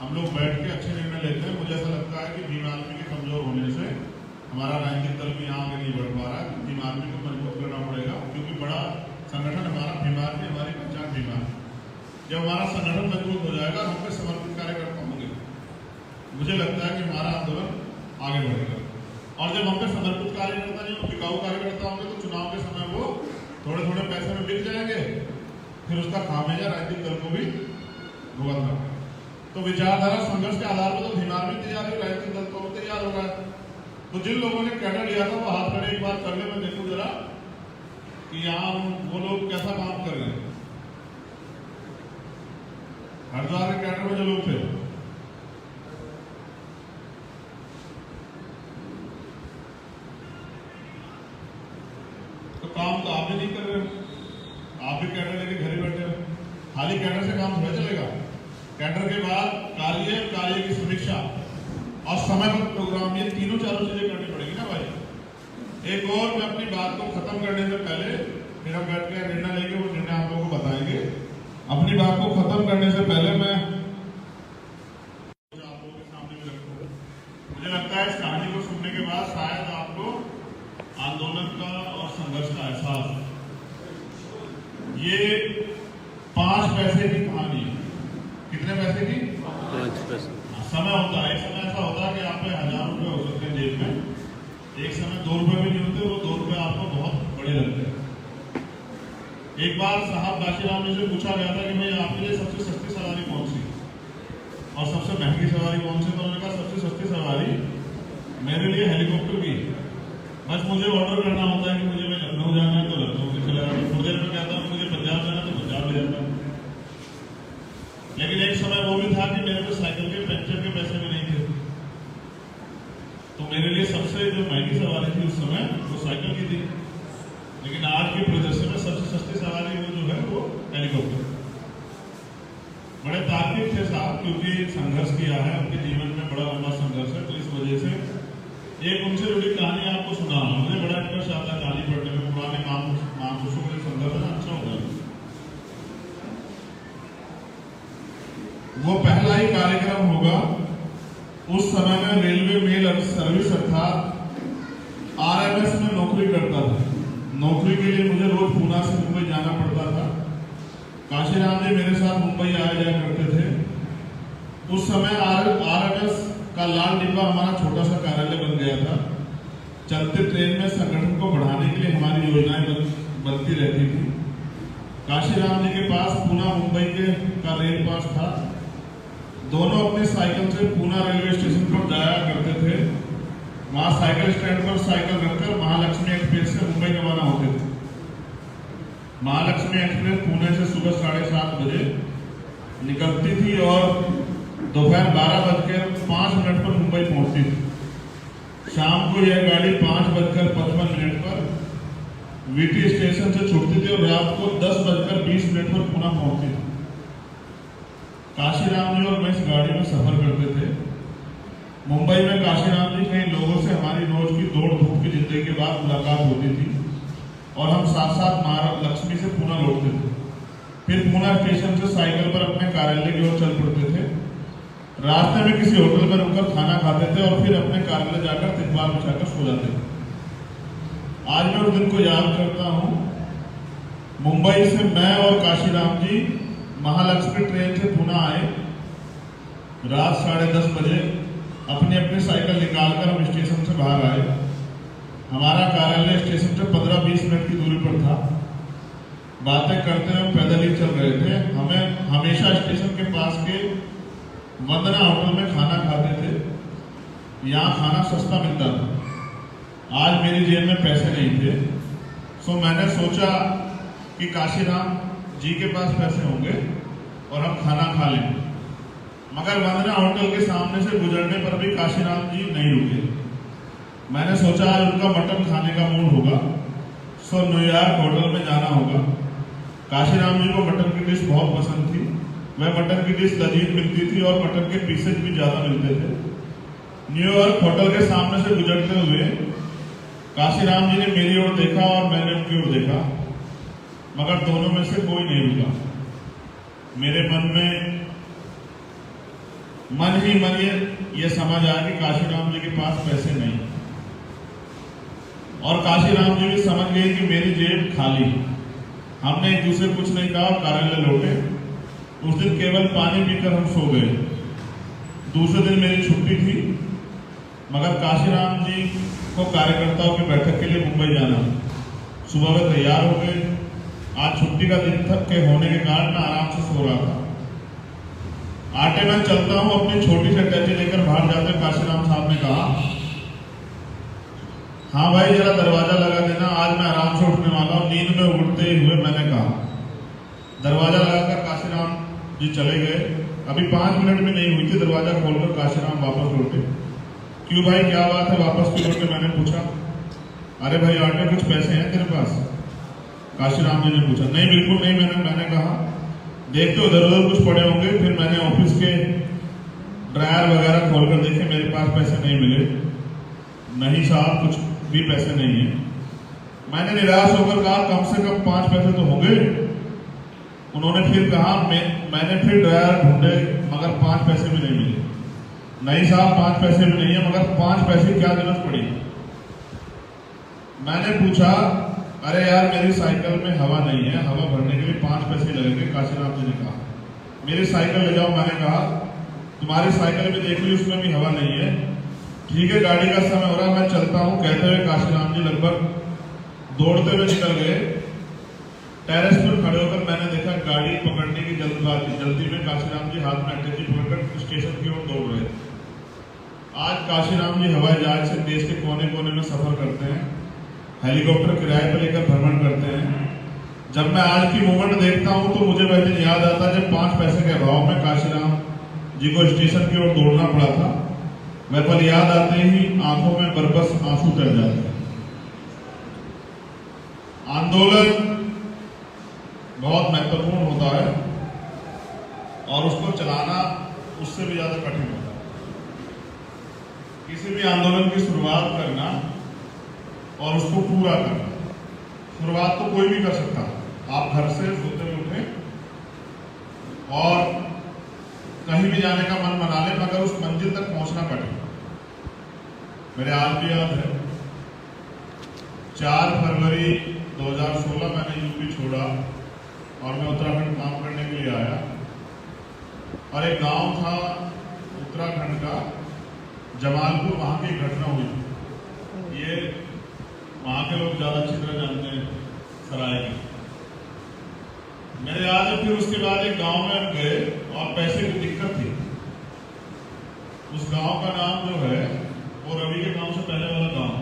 हम लोग बैठ के अच्छे निर्णय लेते हैं। मुझे ऐसा लगता है कि भीम आर्मी के कमजोर होने से हमारा राजनीतिक दल भी यहाँ आगे नहीं बढ़ पा रहा है। भीम आर्मी को मजबूत करना पड़ेगा, क्योंकि बड़ा संगठन हमारा भीम आर्मी, हमारी पहचान भीम आर्मी। जब हमारा संगठन मजबूत हो जाएगा, हम पे समर्पित कार्यकर्ता होंगे, मुझे लगता है कि हमारा आंदोलन आगे बढ़ेगा। और जब हम पे समर्पित कार्यकर्ता नहीं, बिकाऊ कार्यकर्ता होंगे, तो चुनाव के समय वो थोड़े थोड़े पैसे में बिक जाएंगे, फिर उसका खामियाजा राजनीतिक दल को भी भुगतना। तो विचारधारा संघर्ष के आधार पर तो भीम आर्मी तैयार है, राजनीतिक दल तो तैयार हो रहा है। तो जिन लोगों ने कैडर लिया था वो हाथ खड़े एक बार कर ले, मैं देखूं जरा कि यहाँ वो लोग कैसा काम कर रहे हैं। हरिद्वार के कैडर में जो लोग थे, तो काम तो आप भी नहीं कर रहे हो, आप भी कैडर लेके घर ही बैठे हो। खाली कैडर से काम थोड़ा चलेगा। कैडर के बाद कार्य की समीक्षा और समय पर प्रोग्राम, ये तीनों चारों चीजें करनी पड़ेगी ना भाई। एक और मैं अपनी बात को खत्म करने से पहले, फिर हम बैठ के निर्णय लेंगे, वो निर्णय आप लोगों को बताएंगे। अपनी बात को खत्म करने से पहले मैं आप लोगों के सामने भी रखूं। मुझे लगता है इस कहानी को सुनने के बाद शायद आपको आंदोलन का और संघर्ष का एहसास। ये 5 पैसे की कहानी है। कितने पैसे की? 5 पैसे। समय होता है, एक समय ऐसा होता है कि आप पे 1000 रुपए हो सकते हैं जेब में, एक समय 2 रुपए भी नहीं होते, वो 2 रुपए आपको बहुत बड़े लगते हैं। एक बार साहब काशीराम जी से पूछा गया था कि भाई आपके लिए सबसे सस्ती सवारी कौन सी और सबसे महंगी सवारी कौन सी? तो उन्होंने कहा सबसे सस्ती सवारी मेरे लिए हेलीकॉप्टर की। बस मुझे ऑर्डर करना होता है कि मुझे मैं लखनऊ जाना है तो लखनऊ से चला जाता हूँ, थोड़ी देर में कहता हूँ मुझे पंजाब जाना तो पंजाब ले जाता हूँ। लेकिन एक समय वो भी था कि मेरे को साइकिल के पंचर के पैसे भी नहीं थे, तो मेरे लिए सबसे जो महंगी सवारी थी उस समय वो साइकिल की थी। लेकिन आज के परिदृश्य में सबसे सस्ती सवारी वो जो है वो हेलीकॉप्टर। बड़े तार्किक थे साहब, क्योंकि संघर्ष किया है, उनके जीवन में बड़ा लंबा संघर्ष है। तो इस वजह से एक उनसे जुड़ी कहानी आपको सुना, मुझे बड़ा इंटरेस्ट आता है कहानी पढ़ने में। पुराने महापुरुषों के संदर्भ में अच्छा होता है। वो पहला ही कार्यक्रम होगा उस समय में रेलवे मेल सर्विस अर्थात आरएमएस में नौकरी करता था। नौकरी के लिए मुझे रोज पूना से मुंबई जाना पड़ता था। काशीराम जी मेरे साथ मुंबई आया जाया करते थे। उस समय आरएमएस का लाल डिब्बा हमारा छोटा सा कार्यालय बन गया था। चलते ट्रेन में संगठन को बढ़ाने के लिए हमारी योजनाएं बनती रहती थी। काशीराम जी के पास पूना मुंबई का रेल पास था। दोनों अपने साइकिल से पूना रेलवे स्टेशन पर जाया करते थे। वहां साइकिल स्टैंड पर साइकिल रखकर महालक्ष्मी एक्सप्रेस से मुंबई रवाना होते थे। महालक्ष्मी एक्सप्रेस पुणे से सुबह 7:30 बजे निकलती थी और दोपहर 12:05 पर मुंबई पहुंचती थी। शाम को यह गाड़ी 5:55 पर वीटी स्टेशन से छूटती थी और रात को 10:20 पर पुणे पहुंचती थी। काशीराम जी और मैं इस गाड़ी में सफर करते थे। मुंबई में काशीराम जी कई लोगों से हमारी रोज की दौड़ धूप की जिंदगी के बाद मुलाकात होती थी और हम साथ साथ महालक्ष्मी से पुणे लौटते थे। फिर पुणे स्टेशन से साइकिल पर अपने कार्यालय की ओर चल पड़ते थे। रास्ते में किसी होटल में रुककर खाना खाते थे और फिर अपने कार्यालय जाकर तिरपाल बिछाकर सो जाते थे। आज मैं उस दिन को याद करता हूँ। मुंबई से मैं और काशीराम जी महालक्ष्मी ट्रेन से पुणे आए। रात 10:30 बजे अपनी अपनी साइकिल निकालकर हम स्टेशन से बाहर आए। हमारा कार्यालय स्टेशन से 15-20 मिनट की दूरी पर था। बातें करते हुए पैदल ही चल रहे थे। हमें हमेशा स्टेशन के पास के वंदना होटल में खाना खाते थे। यहाँ खाना सस्ता मिलता था। आज मेरी जेब में पैसे नहीं थे, सो मैंने सोचा कि काशीराम जी के पास पैसे होंगे और हम खाना खा लेंगे। मगर वंदना होटल के सामने से गुजरने पर भी काशीराम जी नहीं रुके। मैंने सोचा आज उनका मटन खाने का मूड होगा, सो न्यूयॉर्क होटल में जाना होगा। काशीराम जी को मटन की डिश बहुत पसंद थी। वह मटन की डिश लजीज मिलती थी और मटन के पीसेज भी ज्यादा मिलते थे। न्यूयॉर्क होटल के सामने से गुजरते हुए काशीराम जी ने मेरी ओर देखा और मैंने उनकी ओर देखा, मगर दोनों में से कोई नहीं रुका। मेरे मन ही मन ये समझ आया कि काशीराम जी के पास पैसे नहीं, और काशीराम जी भी समझ गए कि मेरी जेब खाली। हमने एक दूसरे कुछ नहीं कहा और कार्यालय लौटे। उस दिन केवल पानी पीकर हम सो गए। दूसरे दिन मेरी छुट्टी थी, मगर काशीराम जी को कार्यकर्ताओं की बैठक के लिए मुंबई जाना। सुबह वे तैयार हो गए। आज छुट्टी का दिन तक के होने के कारण मैं आराम से सो रहा था। आटे में चलता हूं, अपनी छोटी सी अटैची लेकर बाहर जाते काशीराम साहब ने कहा, हाँ भाई जरा दरवाजा लगा देना, आज मैं आराम से उठने वाला हूं। नींद में उठते ही हुए मैंने कहा। दरवाजा लगाकर काशीराम जी चले गए। अभी 5 मिनट भी नहीं हुई थी, दरवाजा खोलकर काशीराम वापस लौटे। क्यों भाई क्या बात है, वापस क्यों लौटे? मैंने पूछा। अरे भाई आटे कुछ पैसे हैं तेरे पास? काशीराम जी ने पूछा। नहीं बिल्कुल नहीं, मैंने कहा। देखते उधर उधर कुछ पड़े होंगे। फिर मैंने ऑफिस के ड्रायर वगैरह खोलकर देखे, मेरे पास पैसे नहीं मिले। नहीं साहब कुछ भी पैसे नहीं है। मैंने निराश होकर कहा कम से कम 5 पैसे तो होंगे। उन्होंने फिर कहा, मैंने फिर ड्रायर ढूंढे मगर 5 पैसे भी नहीं मिले। नहीं साहब 5 पैसे भी नहीं है, मगर 5 पैसे क्या जरूरत पड़ी? मैंने पूछा, अरे यार मेरी साइकिल में हवा नहीं है, हवा भरने के लिए 5 पैसे लगेंगे। काशीराम जी ने कहा, मेरी साइकिल ले जाओ। मैंने कहा, तुम्हारी साइकिल में देख ली, उसमें भी हवा नहीं है। ठीक है गाड़ी का समय हो रहा है, मैं चलता हूँ। कहते हुए काशीराम जी लगभग दौड़ते हुए निकल गए। टेरेस पर खड़े होकर मैंने देखा गाड़ी पकड़ने की जल्दी में काशीराम जी हाथ में अटैची पकड़कर स्टेशन की ओर दौड़ रहे थे। आज काशीराम जी हवाई जहाज से देश के कोने कोने में सफर करते हैं, हेलीकॉप्टर किराए पर लेकर भ्रमण करते हैं। जब मैं आज की मूवमेंट देखता हूं तो मुझे वह दिन याद आता है जब 5 पैसे के अभाव में काशीराम जी को स्टेशन की ओर दौड़ना पड़ा था। वह पल याद आते ही आंखों में बरबस आंसू तर जाते हैं। आंदोलन बहुत महत्वपूर्ण होता है और उसको चलाना उससे भी ज्यादा कठिन होता है। किसी भी आंदोलन की शुरुआत करना और उसको पूरा करना, शुरुआत तो कोई भी कर सकता है। आप घर से सोते हुए उठे और कहीं भी जाने का मन बना ले, मगर उस मंजिल तक पहुंचना कठिन। मेरे आज भी याद है 4 फरवरी 2016 मैंने यूपी छोड़ा और मैं उत्तराखंड काम करने के लिए आया। और एक गांव था उत्तराखंड का जमालपुर, वहां की घटना हुई। ये वहां के लोग ज्यादा अच्छी तरह जानते हैं सराय की। मेरे याद है फिर उसके बाद एक गांव में हम गए और पैसे की दिक्कत थी। उस गांव का नाम जो है वो रवि के गांव से पहले वाला गांव,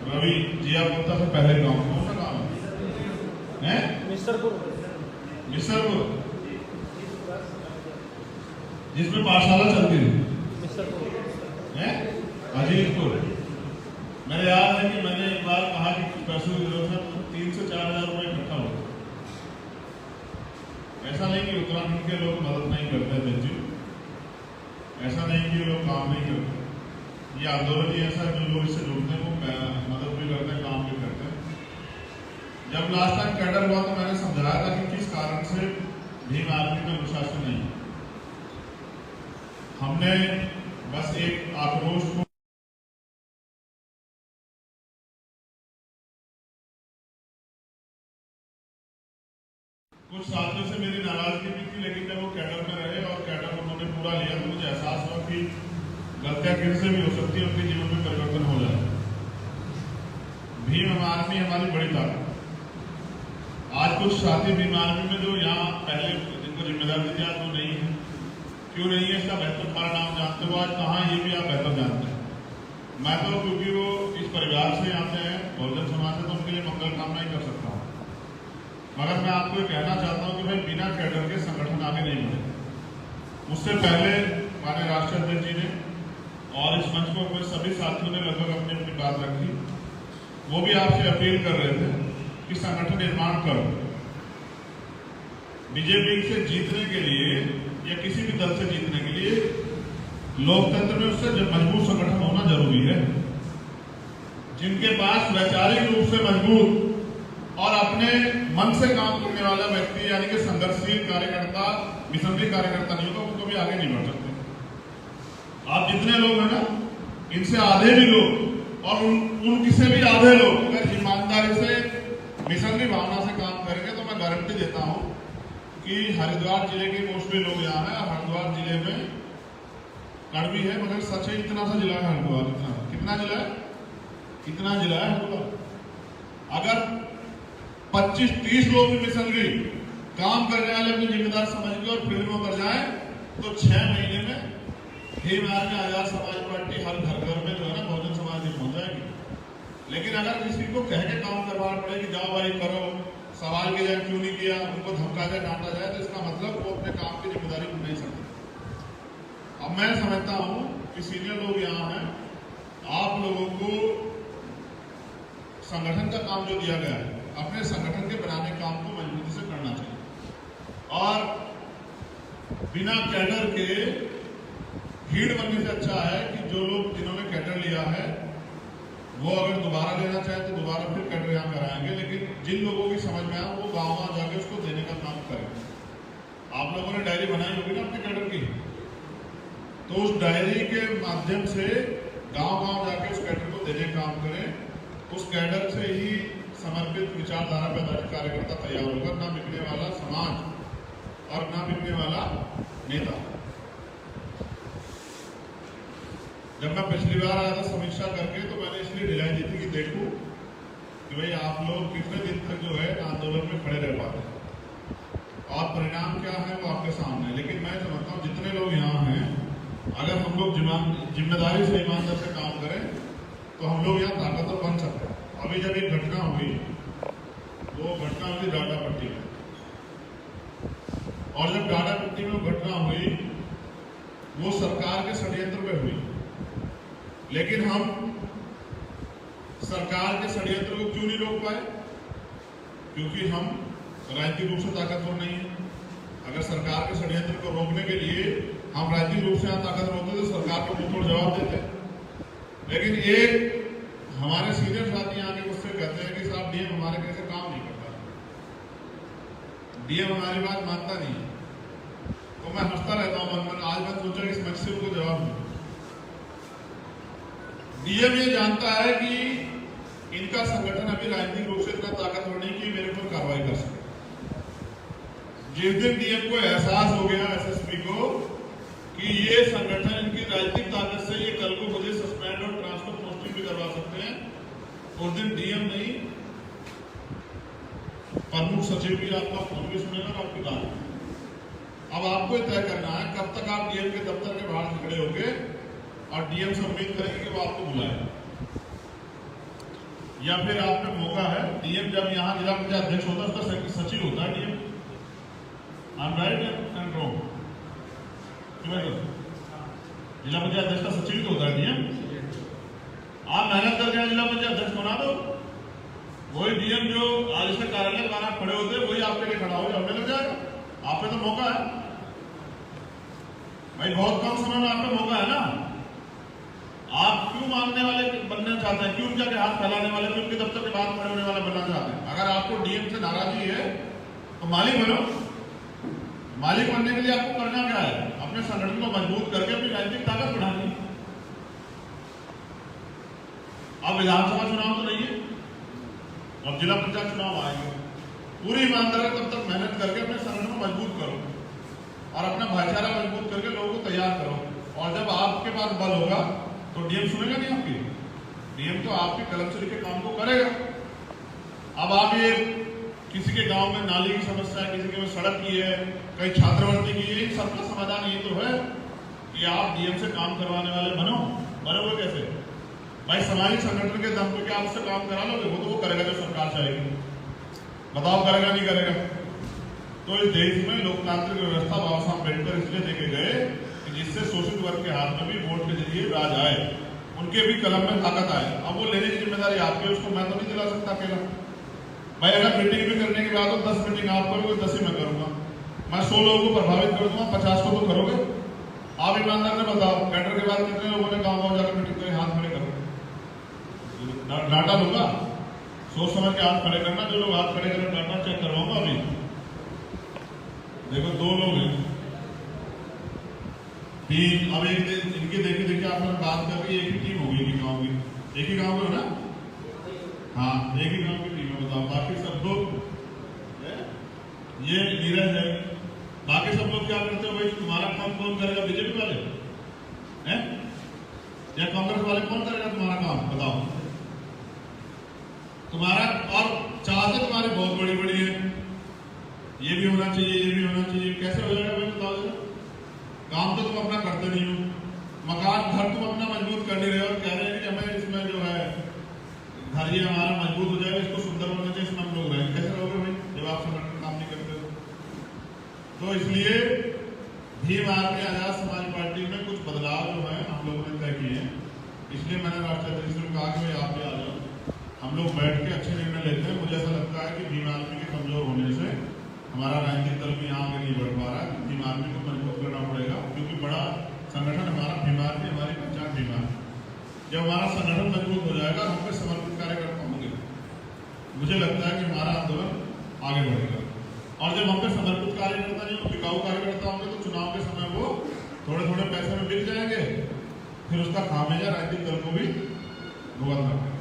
रवि जिया गुप्ता से पहले गांव। कौन सा गांव है? मिसरपुर, जिसमें पाठशाला चलती थी है अजीतपुर। मेरे याद है कि मैंने एक बार कहा कि कुछ पैसों की जरूरत है, तो 3 से 4 हजार रुपए इकट्ठा हो। ऐसा नहीं कि उत्तराखंड के लोग मदद नहीं करते थे, ऐसा नहीं कि लोग काम नहीं करते। ये आंदोलन ही ऐसा है, जो लोग इससे जुड़ते हैं वो मदद भी करते हैं, काम भी करते हैं। जब लास्ट टाइम कैडर हुआ तो मैंने समझाया था कि किस कारण से भीम आर्मी में अनुशासन नहीं। हमने बस एक आक्रोश को कुछ साथियों से मेरी नाराजगी भी थी, लेकिन जब वो कैडर में रहे और कैडर उन्होंने पूरा लिया तो मुझे एहसास हुआ कि गलतियां किसी से भी हो सकती है, उनके जीवन में परिवर्तन हो जाए। भीम आर्मी हमारी बड़ी ताकत। आज कुछ साथी भीम आर्मी में जो यहाँ पहले जिनको जिम्मेदारी दी आज वो नहीं है। क्यों नहीं है इसका बेहतर नाम जानते हो, आज कहाँ ये भी आप बेहतर जानते हैं। मैं तो क्योंकि वो इस परिवार से आते हैं, बहुजन समाज से, तो उनके लिए मंगल कामना ही कर सकता हूँ। मगर मैं आपको ये कहना चाहता हूँ कि भाई बिना कैडर के संगठन आगे नहीं बढ़े। उससे पहले माननीय राष्ट्रीय अध्यक्ष जी ने और इस मंच पर सभी साथियों ने लगभग अपनी अपनी बात रखी। वो भी आपसे अपील कर रहे थे कि संगठन निर्माण करो। बीजेपी से जीतने के लिए या किसी भी दल से जीतने के लिए लोकतंत्र में उससे मजबूत संगठन होना जरूरी है। जिनके पास वैचारिक रूप से मजबूत और अपने मन से काम करने वाला व्यक्ति यानी कि संघर्षशील कार्यकर्ता, मिशनरी कार्यकर्ता नहीं होगा, वो कभी आगे नहीं बढ़ सकते। आप जितने लोग हैं ना, इनसे आधे भी लोग और उनकी से भी आधे लोग अगर ईमानदारी से मिशनरी भावना से काम करेंगे तो मैं गारंटी देता हूं कि हरिद्वार जिले के मोस्टली लोग यहाँ हैं। और हरिद्वार जिले में कड़वी है मगर सच है, इतना सा जिला है हरिद्वार, कितना जिला है, इतना जिला है हरिद्वार। अगर 25-30 लोग भी मिशनरी काम करने वाले अपनी जिम्मेदार समझ के और फील्ड में उतर जाए तो 6 महीने में भीमहार में आजाद समाज पार्टी हर घर में जो है ना बहुजन समाज में पहुंच जाएगी। लेकिन अगर किसी को कह के काम करवाना पड़े कि जाओ भाई करो, सवाल के जाए क्यों नहीं किया, उनको धमका जाए, डांटा जाए, तो इसका मतलब वो अपने काम की जिम्मेदारी को नहीं सकते। अब मैं समझता हूं कि सीनियर लोग यहाँ हैं, आप लोगों को संगठन का काम जो दिया गया है अपने संगठन के बनाने काम को मजबूती से करना चाहिए। और बिना कैडर के भीड़ बनने से अच्छा है कि जो लोग जिन्होंने कैडर लिया है वो अगर दोबारा लेना चाहे तो दोबारा फिर कैडर यहाँ कराएंगे। लेकिन जिन लोगों की समझ में आया वो गाँव जाके उसको देने का काम करें। आप लोगों ने डायरी बनाई होगी ना अपने कैडर की, तो उस डायरी के माध्यम से गांव जाके उस कैडर को देने का काम करें। उस कैडर से ही समर्पित विचारधारा पे आधारित कार्यकर्ता तैयार होगा, ना बिकने वाला समाज और ना बिकने वाला नेता। जब मैं पिछली बार आया था समीक्षा करके तो मैंने इसलिए ढिलाई दी थी कि देखो कि भाई आप लोग कितने दिन तक जो है आंदोलन में खड़े रह पाते हैं और परिणाम क्या है वो आपके सामने है। लेकिन मैं समझता हूँ जितने लोग यहाँ हैं, अगर हम लोग जिम्मेदारी से ईमानदार से काम करें तो हम लोग यहाँ ताकतवर बन सकते हैं। अभी जब एक घटना हुई, वो घटना हुई डाडापट्टी में, और जब डाडापट्टी में वो घटना हुई वो सरकार के षड्यंत्र में हुई। लेकिन हम सरकार के षड्यंत्र को क्यों नहीं रोक पाए? क्योंकि हम राजनीतिक रूप से ताकतवर नहीं है। अगर सरकार के षड्यंत्र को रोकने के लिए हम राजनीतिक रूप से यहाँ ताकतवर होते तो सरकार को मुंहतोड़ जवाब देते। लेकिन एक हमारे सीनियर साथी यहाँ के मुझसे कहते हैं कि साहब डीएम हमारे कैसे काम नहीं करता, डीएम हमारी बात मानता नहीं है। तो मैं हंसता रहता हूँ मन। आज मैं सोचा कि इस मैसेज को जवाब दूं। डीएम ये जानता है कि इनका संगठन अभी राजनीतिक रूप से इतना ताकतवर नहीं कि मेरे पर कार्रवाई कर सके। जिस दिन डीएम को एहसास हो गया एसएसपी को कि ये संगठन इनकी राजनीतिक ताकत से ये कल को मुझे सस्पेंड और ट्रांसफर पोस्टिंग भी करवा सकते हैं, उस दिन डीएम नहीं प्रमुख सचिव भी आपका फोन भी सुनेगा और आपकी बात। अब आपको तय करना है कब तक आप डीएम के दफ्तर के बाहर खड़े होंगे और डीएम से उम्मीद करेंगे कि वो आपको बुलाए, या फिर आप में मौका है। डीएम जब यहाँ जिला पंचायत अध्यक्ष होता है उसका सचिव होता है DM. I am right and wrong? जिला पंचायत अध्यक्ष का सचिव तो होता है डीएम। आप मेहनत करके जिला पंचायत अध्यक्ष बना दो, वही डीएम जो आज इसके कार्यालय बाहर खड़े होते हैं वही आपके लिए खड़ा हो जाने लग जाएगा। आप पे तो मौका है भाई, बहुत कम समय में आप पे मौका है ना। आप क्यों मांगने वाले बनना चाहते हैं, क्यों जाके हाथ फैलाने वाले, क्यों उनके दफ्तर के बाहर खड़े होने वाला बनना चाहते हैं? अगर आपको डीएम से नाराजगी है तो मालिक बनो। मालिक बनने के लिए आपको करना क्या है? अपने संगठन को मजबूत करके अपनी राजनीतिक ताकत बढ़ानी। अब विधानसभा चुनाव तो नहीं है, अब जिला पंचायत चुनाव आएंगे। पूरी ईमानदारी तब तक मेहनत करके अपने संगठन को मजबूत करो और अपना भाईचारा मजबूत करके लोगों को तैयार करो। और जब आपके पास बल होगा तो डीएम सुनेगा नहीं आपकी, डीएम तो आपके कलम से लिखे काम को करेगा। अब आप ये किसी के गांव में नाली की समस्या है, किसी के में सड़क की है, कहीं छात्रवृत्ति की है, इन सबका समाधान ये तो है कि आप डीएम से काम करवाने वाले बनोगे कैसे? भाई सामाजिक संगठन के दम पे क्या आप उससे काम करा लोगे? वो तो वो करेगा जो सरकार चाहेगी। बताओ करेगा नहीं करेगा? तो इस देश में लोकतांत्रिक व्यवस्था बाबा साहब अम्बेडकर इसलिए देके गए कि जिससे शोषित वर्ग के हाथ में भी वोट के जरिए राज आए, उनके भी कलम में ताकत आए। अब वो लेने की जिम्मेदारी आपकी, उसको मैं तो नहीं दिला सकता अकेला। भाई अगर मीटिंग भी करने के बाद 10 मीटिंग आप करोगे, 10 ही मैं करूंगा। मैं 100 लोगों को प्रभावित कर दूंगा, 50 को तो करोगे। आप ईमानदार ने बताओ, कैडर के बाद कितने लोगों ने गाँव जाकर मीटिंग करें? हाथ खड़े करो, डाटा दूंगा, सोच समझ के हाथ खड़े करना। जो लोग हाथ खड़े करें डाटा चेक करवाऊंगा। अभी देखो 2 लोग हैं, 3, अब एक इनकी देखिए आप लोग बात कर रही है, एक ही टीम होगी गाँव की, एक ही गाँव में हो ना? हाँ, एक ही गाँव की टीम है। बताओ बाकी सब लोग, ये नीरज है, बाकी सब लोग क्या करते हो? भाई तुम्हारा काम कौन करेगा? बीजेपी वाले हैं या कांग्रेस वाले? कौन करेगा तुम्हारा काम? बताओ। तुम्हारा और चाहते तुम्हारी बहुत बड़ी बड़ी है, ये भी होना चाहिए, ये भी होना चाहिए। कैसे हो जाएगा भाई बताओ जरा? काम तो तुम अपना करते नहीं हो, मकान घर तुम अपना मजबूत कर नहीं रहे हो और कह रहे हैं कि हमें इसमें जो है घर ये हमारा मजबूत हो जाएगा, इसको सुंदर होना चाहिए, इसमें हम लोग रहेंगे। कैसे रहोगे भाई जब आप संगठन काम नहीं करते हो? तो इसलिए भीम आर्मी आजाद समाज पार्टी में कुछ बदलाव जो है हम लोगों ने तय किए हैं। इसलिए मैंने राष्ट्रीय अध्यक्ष से कहा कि भाई आप भी आ जाओ, हम लोग बैठ के अच्छे निर्णय लेते हैं। मुझे ऐसा लगता है कि भीम आर्मी के कमजोर होने से हमारा राजनीतिक दल भी यहाँ आगे नहीं बढ़ पा रहा है। भीम आर्मी को मजबूत करना पड़ेगा, क्योंकि बड़ा संगठन हमारा भीम आर्मी, हमारी पहचान भीम आर्मी। जब हमारा संगठन मजबूत हो जाएगा, हम पे समर्पित कार्यकर्ता होंगे, मुझे लगता है कि हमारा आंदोलन आगे बढ़ेगा। और जब हम पे समर्पित कार्यकर्ता नहीं, बिकाऊ कार्यकर्ता होंगे, तो चुनाव के समय वो थोड़े थोड़े पैसे में बिक जाएंगे, फिर उसका खामियाजा राजनीतिक दल को भी भुगतना पड़ेगा।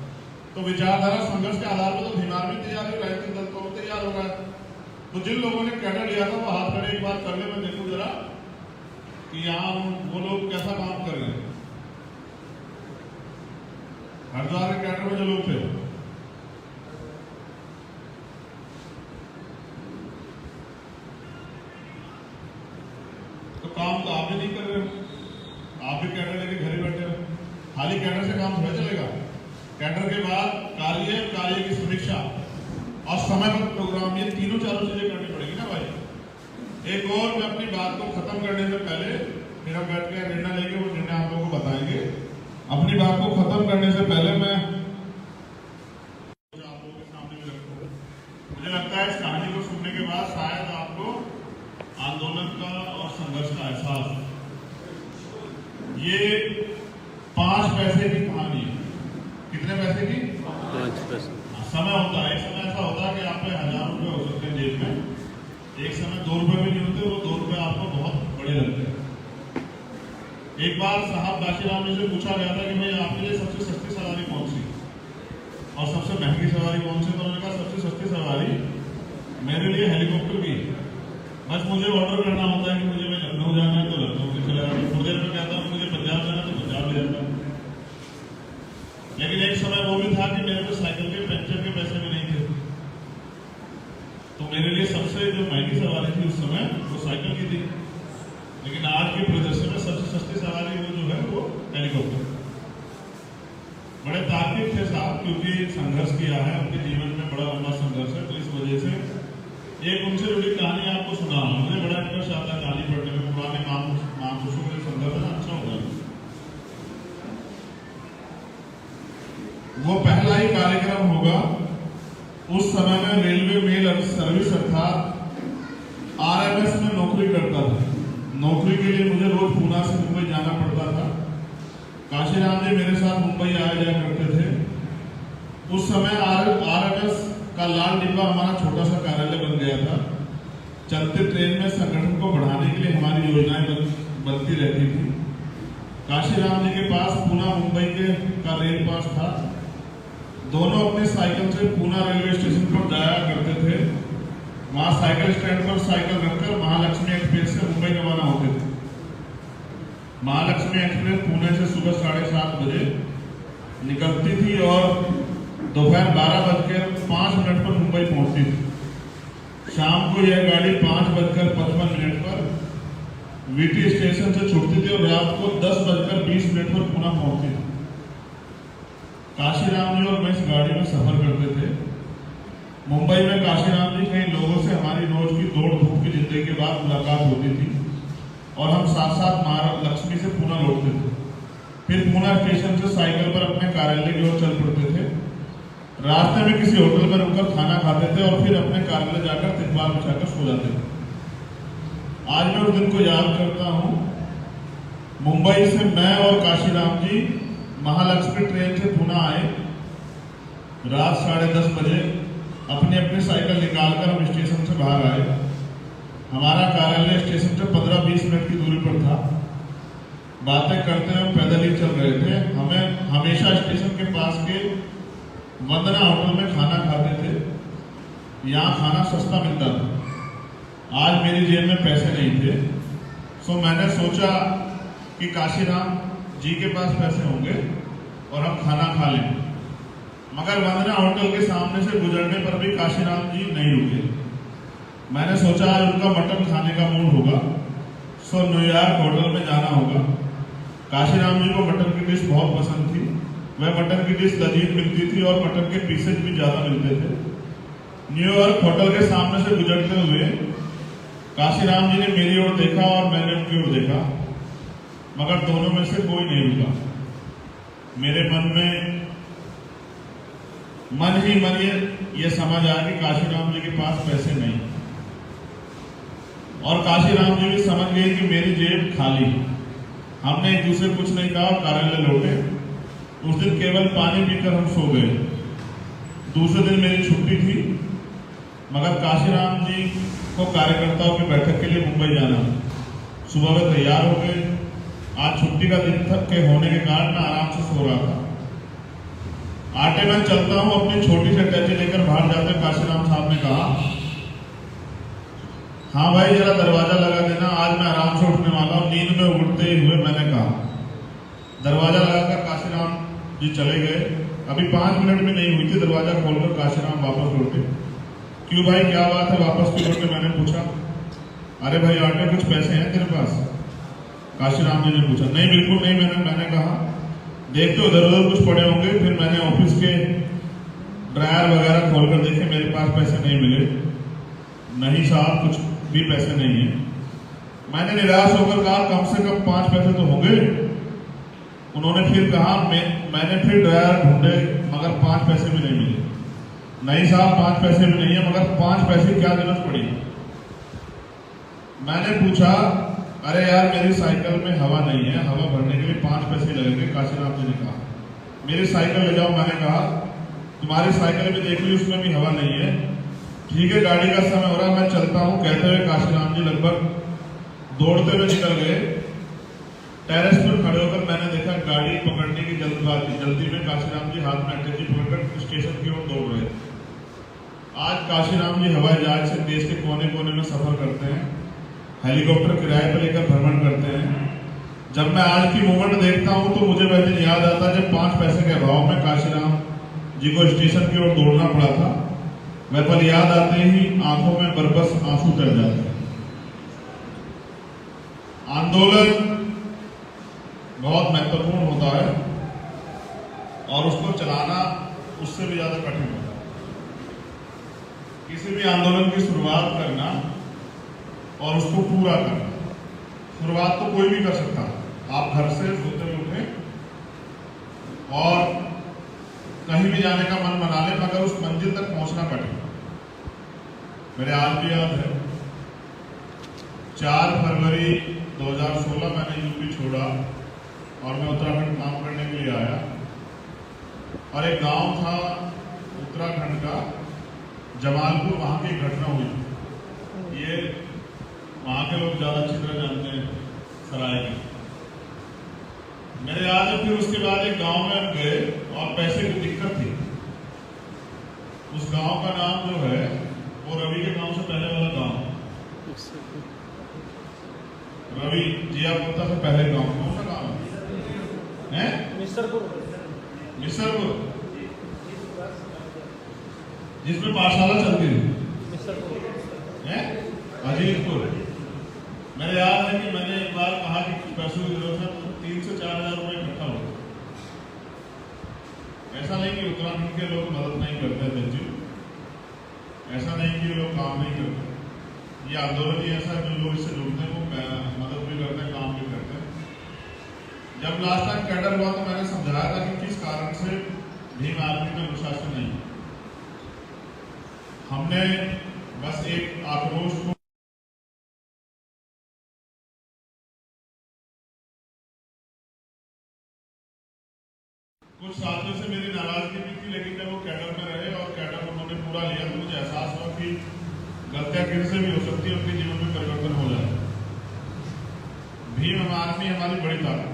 तो विचारधारा संघर्ष के आधार पर तो भीम आर्मी तैयार है, राजनीतिक दल तो तैयार हो रहा है। तो जिन लोगों ने कैडर लिया था वो हाथ खड़े एक बार कर ले, मैं देखूं जरा कि यहाँ वो लोग कैसा काम कर रहे हैं। हरिद्वार के कैडर में जो लोग थे, तो काम तो आप भी नहीं कर रहे हो, आप भी कैडर लेके घर ही बैठे हो। खाली कैडर से काम थोड़ा चलेगा। कैडर के बाद कार्य की समीक्षा और समय पर प्रोग्राम, ये तीनों चारों चीजें करनी पड़ेगी ना भाई। एक और मैं अपनी बात को खत्म करने से पहले, फिर हम बैठ के निर्णय लेंगे, वो निर्णय आप लोगों को बताएंगे। अपनी बात को खत्म करने से पहले मैं आप लोगों के सामने भी रखूं। मुझे लगता है इस कहानी को सुनने के बाद शायद आपको आंदोलन का और संघर्ष का एहसास। ये 5 पैसे की कहानी है। कितने पैसे की? 5 पैसे। समय होता है, एक समय ऐसा होता है कि आप पे 1000 रुपए हो सकते हैं जेब में, एक समय 2 रुपए भी नहीं होते, वो 2 रुपए आपको बहुत बड़े लगते हैं। एक बार साहब काशीराम जी से पूछा गया था कि भाई आपके लिए सबसे सस्ती सवारी कौन सी और सबसे महंगी सवारी कौन सी? तो उन्होंने कहा सबसे सस्ती सवारी मेरे लिए हेलीकॉप्टर की। बस मुझे ऑर्डर करना होता है कि मुझे लखनऊ जाना है तो लखनऊ से चला जाता हूँ, थोड़ी देर में कहता हूँ मुझे पंजाब जाना है तो पंजाब ले जाता हूँ। लेकिन एक समय वो भी था कि मेरे को साइकिल के पंचर के पैसे भी नहीं थे, तो मेरे लिए सबसे जो महंगी सवारी थी उस समय वो साइकिल की थी। लेकिन आज के परिदृश्य में सबसे सस्ती सवारी वो जो है वो हेलीकॉप्टर। बड़े तार्किक थे साहब, क्योंकि संघर्ष किया है, उनके जीवन में बड़ा लंबा संघर्ष है। तो इस वजह से एक उनसे जुड़ी कहानी आपको सुना। मुझे बड़ा इंटरेस्ट आता है कहानी पढ़ने में, पुराने महापुरुषों के संदर्भ में अच्छा होगा। वो पहला ही कार्यक्रम होगा उस समय में रेलवे मेल सर्विस अर्थात RMS में नौकरी करता था। नौकरी के लिए मुझे रोज पूना से मुंबई जाना पड़ता था। काशीराम जी मेरे साथ मुंबई आया जाया करते थे। उस समय RMS का लाल डिब्बा हमारा छोटा सा कार्यालय बन गया था। चलते ट्रेन में संगठन को बढ़ाने के लिए हमारी योजनाएं बनती रहती थी। काशीराम जी के पास पूना मुंबई का रेल पास था। दोनों अपने साइकिल से पूना रेलवे स्टेशन पर जाया करते थे। वहां साइकिल स्टैंड पर साइकिल रखकर महालक्ष्मी एक्सप्रेस से मुंबई रवाना होते थे। महालक्ष्मी एक्सप्रेस पुणे से सुबह 7:30 बजे निकलती थी और दोपहर 12:05 पर मुंबई पहुंचती थी। शाम को यह गाड़ी 5:55 पर वीटी स्टेशन से छूटती थी और रात को 10:20 पर पुणे पहुंचती थी। काशीराम जी और मैं इस गाड़ी में सफर करते थे। मुंबई में काशीराम जी कई लोगों से हमारी रोज की दौड़ धूप की जिंदगी के बाद मुलाकात होती थी और हम साथ साथ महालक्ष्मी से पुणे लौटते थे। फिर पुणे स्टेशन से साइकिल पर अपने कार्यालय की ओर चल पड़ते थे। रास्ते में किसी होटल में रुककर खाना खाते थे और फिर अपने कार्यालय जाकर तिरपाल बिछाकर सो जाते थे। आज मैं उस दिन को याद करता हूँ। मुंबई से मैं और काशीराम जी महालक्ष्मी ट्रेन से पुणे आए। रात 10:30 बजे अपनी अपनी साइकिल निकालकर हम स्टेशन से बाहर आए। हमारा कार्यालय स्टेशन से 15-20 मिनट की दूरी पर था। बातें करते हुए पैदल ही चल रहे थे। हमें हमेशा स्टेशन के पास के वंदना होटल में खाना खाते थे। यहाँ खाना सस्ता मिलता था। आज मेरी जेब में पैसे नहीं थे, सो मैंने सोचा कि काशीराम जी के पास पैसे होंगे और हम खाना खा लें। मगर वंदना होटल के सामने से गुजरने पर भी काशीराम जी नहीं रुके। मैंने सोचा आज उनका मटन खाने का मूड होगा, सो न्यूयॉर्क होटल में जाना होगा। काशीराम जी को मटन की डिश बहुत पसंद थी। वह मटन की डिश लजीज मिलती थी और मटन के पीसेज भी ज्यादा मिलते थे। न्यूयॉर्क होटल के सामने से गुजरते हुए काशीराम जी ने मेरी ओर देखा और मैंने उनकी ओर देखा, मगर दोनों में से कोई नहीं रुका। मेरे मन ही मन ये समझ आया कि काशीराम जी के पास पैसे नहीं, और काशीराम जी भी समझ गए कि मेरी जेब खाली। हमने एक दूसरे कुछ नहीं कहा और कार्यालय लौटे। उस दिन केवल पानी पीकर हम सो गए। दूसरे दिन मेरी छुट्टी थी, मगर काशीराम जी को कार्यकर्ताओं की बैठक के लिए मुंबई जाना। सुबह वे तैयार हो गए। आज छुट्टी का दिन के होने के कारण मैं आराम से सो रहा था। आटे में चलता हूं, अपनी छोटी सी टैची लेकर बाहर जाते काशीराम साहब ने कहा, हाँ भाई जरा दरवाजा लगा देना, आज मैं आराम से उठने वाला हूँ। नींद में उठते हुए मैंने कहा। दरवाजा लगाकर काशीराम जी चले गए। अभी 5 मिनट भी नहीं हुई थी, दरवाजा खोलकर काशीराम वापस लौटे। क्यों भाई क्या बात है, वापस क्यों लौटे, मैंने पूछा। अरे भाई आटे कुछ पैसे हैं तेरे पास, काशीराम जी ने पूछा। नहीं बिल्कुल नहीं, मैंने कहा। देखते उधर उधर कुछ पड़े होंगे। फिर मैंने ऑफिस के ड्रायर वगैरह खोलकर देखे, मेरे पास पैसे नहीं मिले। नहीं साहब कुछ भी पैसे नहीं है। मैंने निराश होकर कहा कम से कम 5 पैसे तो होंगे। उन्होंने फिर कहा मैंने फिर ड्रायर ढूंढे, मगर 5 पैसे भी नहीं मिले। नहीं साहब 5 पैसे भी नहीं है, मगर 5 पैसे क्या जरूरत पड़ी। मैंने पूछा, अरे यार मेरी साइकिल में हवा नहीं है, हवा भरने के लिए 5 पैसे लगेंगे। काशीराम जी ने कहा, मेरी साइकिल ले जाओ। मैंने कहा तुम्हारी साइकिल भी देख ली, उसमें भी हवा नहीं है। ठीक है गाड़ी का समय हो रहा, मैं चलता हूँ, कहते हुए काशीराम जी लगभग दौड़ते हुए निकल गए। टेरेस पर खड़े होकर मैंने देखा गाड़ी पकड़ने की जल्दी में काशीराम जी हाथ में अटैची पकड़कर स्टेशन की ओर दौड़ रहे थे। आज काशीराम जी हवाई जहाज से देश के कोने कोने में सफर करते हैं, हेलीकॉप्टर किराए पर लेकर भ्रमण करते हैं। जब मैं आज की मूवमेंट देखता हूं तो मुझे वह दिन याद आता है जब 5 पैसे के अभाव में काशीराम जी को स्टेशन की ओर दौड़ना पड़ा था। वह पल याद आते ही आंखों में बरबस आंसू तर जाते हैं। आंदोलन बहुत महत्वपूर्ण होता है और उसको चलाना उससे भी ज्यादा कठिन होता है। किसी भी आंदोलन की शुरुआत करना और उसको पूरा करना, शुरुआत तो कोई भी कर सकता है। आप घर से सोते हुए उठे और कहीं भी जाने का मन बना ले, मगर उस मंजिल तक पहुंचना कठिन। मेरे आज भी याद है 4 फरवरी 2016 मैंने यूपी छोड़ा और मैं उत्तराखंड काम करने के लिए आया। और एक गांव था उत्तराखंड का जमालपुर, वहां की घटना हुई। ये वहां के लोग ज्यादा अच्छी तरह जानते हैं सराय की। मेरे याद है फिर उसके बाद एक गांव में हम गए और पैसे की दिक्कत थी। उस गांव का नाम जो है वो रवि के गांव से पहले वाला गांव, रवि जिया गुप्ता से पहले गांव। कौन सा गांव है? मिसरपुर, जिसमें पाठशाला चलती थी है अजीतपुर। मेरे याद है कि मैंने एक बार कहा कि कुछ पैसों की जरूरत है, तो 3 से 4 हजार रुपए इकट्ठा हो। ऐसा नहीं कि उत्तराखंड के लोग मदद नहीं करते थे, ऐसा नहीं कि लोग काम नहीं करते। ये आंदोलन ही ऐसा है, जो लोग इससे जुड़ते हैं वो मदद भी करते हैं, काम भी करते हैं। जब लास्ट टाइम कैडर हुआ तो मैंने समझाया था कि किस कारण से भीम आर्मी में अनुशासन नहीं है। हमने बस एक आक्रोश को कुछ साथियों से मेरी नाराजगी भी थी, लेकिन जब वो कैडर में रहे और कैडर उन्होंने पूरा लिया तो मुझे एहसास हुआ कि गलतियां किन से भी हो सकती है, उनके जीवन में परिवर्तन हो जाए। भीम आर्मी हमारी बड़ी ताकत।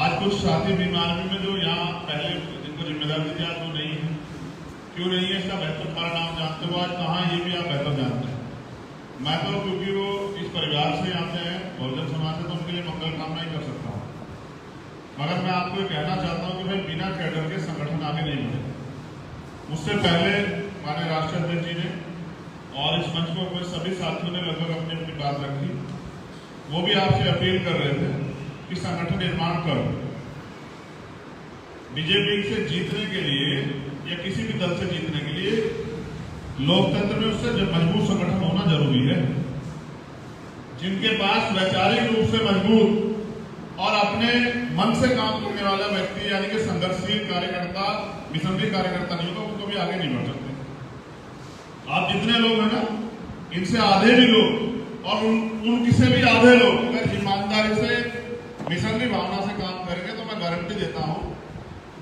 आज कुछ साथी भीम आर्मी में जो यहाँ पहले जिनको जिम्मेदारी दी आज वो नहीं है। क्यों नहीं है इसका बेहतर हमारा नाम जानते हो, आज कहाँ ये भी आप बेहतर जानते हैं। मैं तो क्योंकि वो इस परिवार से आते हैं, बहुजन समाज से, तो उनके लिए मंगल कामना ही कर सकता हूँ। मगर मैं आपको ये कहना चाहता हूँ कि भाई बिना कैडर के संगठन आगे नहीं बढ़े। उससे पहले माननीय राष्ट्रीय अध्यक्ष जी ने और इस मंच पर हुए सभी साथियों ने लगभग अपनी अपनी बात रखी। वो भी आपसे अपील कर रहे थे कि संगठन निर्माण करो। बीजेपी से जीतने के लिए या किसी भी दल से जीतने के लिए लोकतंत्र में उससे जब मजबूत संगठन होना जरूरी है। जिनके पास वैचारिक रूप से मजबूत और अपने मन से काम करने वाला व्यक्ति यानी कि संघर्षशील कार्यकर्ता, मिशनरी कार्यकर्ता नहीं होगा, वो कभी आगे नहीं बढ़ सकते। आप जितने लोग हैं ना, इनसे आधे भी लोग और उन किसी भी आधे लोग अगर ईमानदारी से मिशनरी भावना से काम करेंगे तो मैं गारंटी देता हूं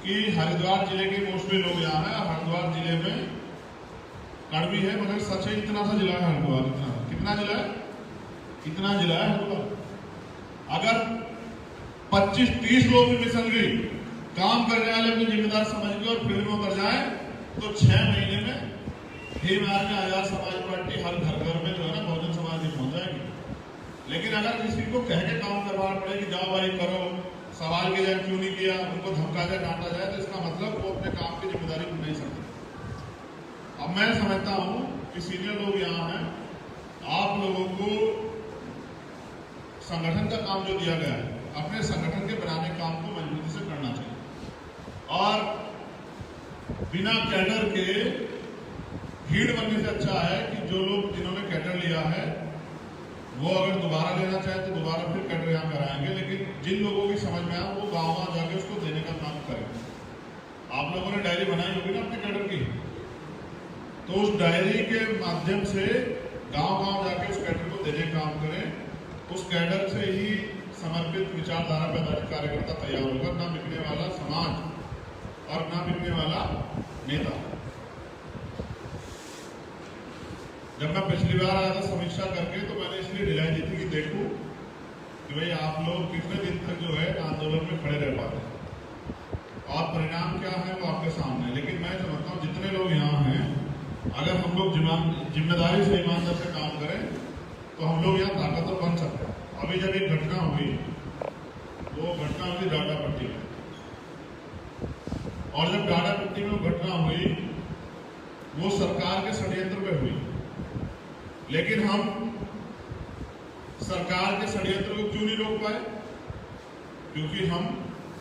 कि हरिद्वार जिले के मोस्टली लोग यहाँ हैं। हरिद्वार जिले में कड़वी है मगर सच है, इतना सा जिला है हरिद्वार। इतना कितना जिला है? इतना जिला है हरिद्वार। अगर 25-30 लोग भी मिशनरी काम करने वाले अपनी जिम्मेदार समझ के और फील्ड में उतर जाए तो 6 महीने में भीम आर्मी आजाद समाज पार्टी हर घर में जो है ना बहुजन समाज की पहुंच जाएगी। लेकिन अगर किसी को कह के काम करवाना पड़े कि जाओ भाई करो, सवाल किया जाए क्यों नहीं किया, उनको धमका जाए, डांटा जाए, तो इसका मतलब वो अपने काम की जिम्मेदारी नहीं सकते। अब मैं समझता हूं कि सीनियर लोग यहाँ हैं, आप लोगों को संगठन का काम जो दिया गया है अपने संगठन के बनाने काम को मजबूती से करना चाहिए। और बिना कैडर के भीड़ बनने से अच्छा है कि जो लोग जिन्होंने कैडर लिया है वो अगर दोबारा लेना चाहे तो दोबारा फिर कैडर यहाँ कराएंगे। लेकिन जिन लोगों की समझ में आए वो गाँव जाके उसको देने का काम करेंगे। आप लोगों ने डायरी बनाई होगी ना अपने कैडर की, तो उस डायरी के माध्यम से गाँव जाके उस कैडर को देने का काम करें। उस कैडर से ही समर्पित विचारधारा पे आधारित कार्यकर्ता तैयार होगा, ना बिकने वाला समाज और ना बिकने वाला नेता। जब मैं पिछली बार आया था समीक्षा करके तो मैंने इसलिए ढिलाई दी थी कि देखो कि भाई आप लोग कितने दिन तक जो है आंदोलन में खड़े रह पाते हैं और परिणाम क्या है वो आपके सामने है। लेकिन मैं समझता हूँ जितने लोग यहाँ हैं, अगर हम लोग जिम्मेदारी से ईमानदारी से काम करें तो हम लोग यहाँ ताकतवर बन सकते हैं। अभी जब एक घटना हुई, वो घटना हुई डाडापट्टी में, और जब डाडापट्टी में वो घटना हुई वो सरकार के षड्यंत्र पे हुई। लेकिन हम सरकार के षड्यंत्र को क्यों नहीं रोक पाए? क्योंकि हम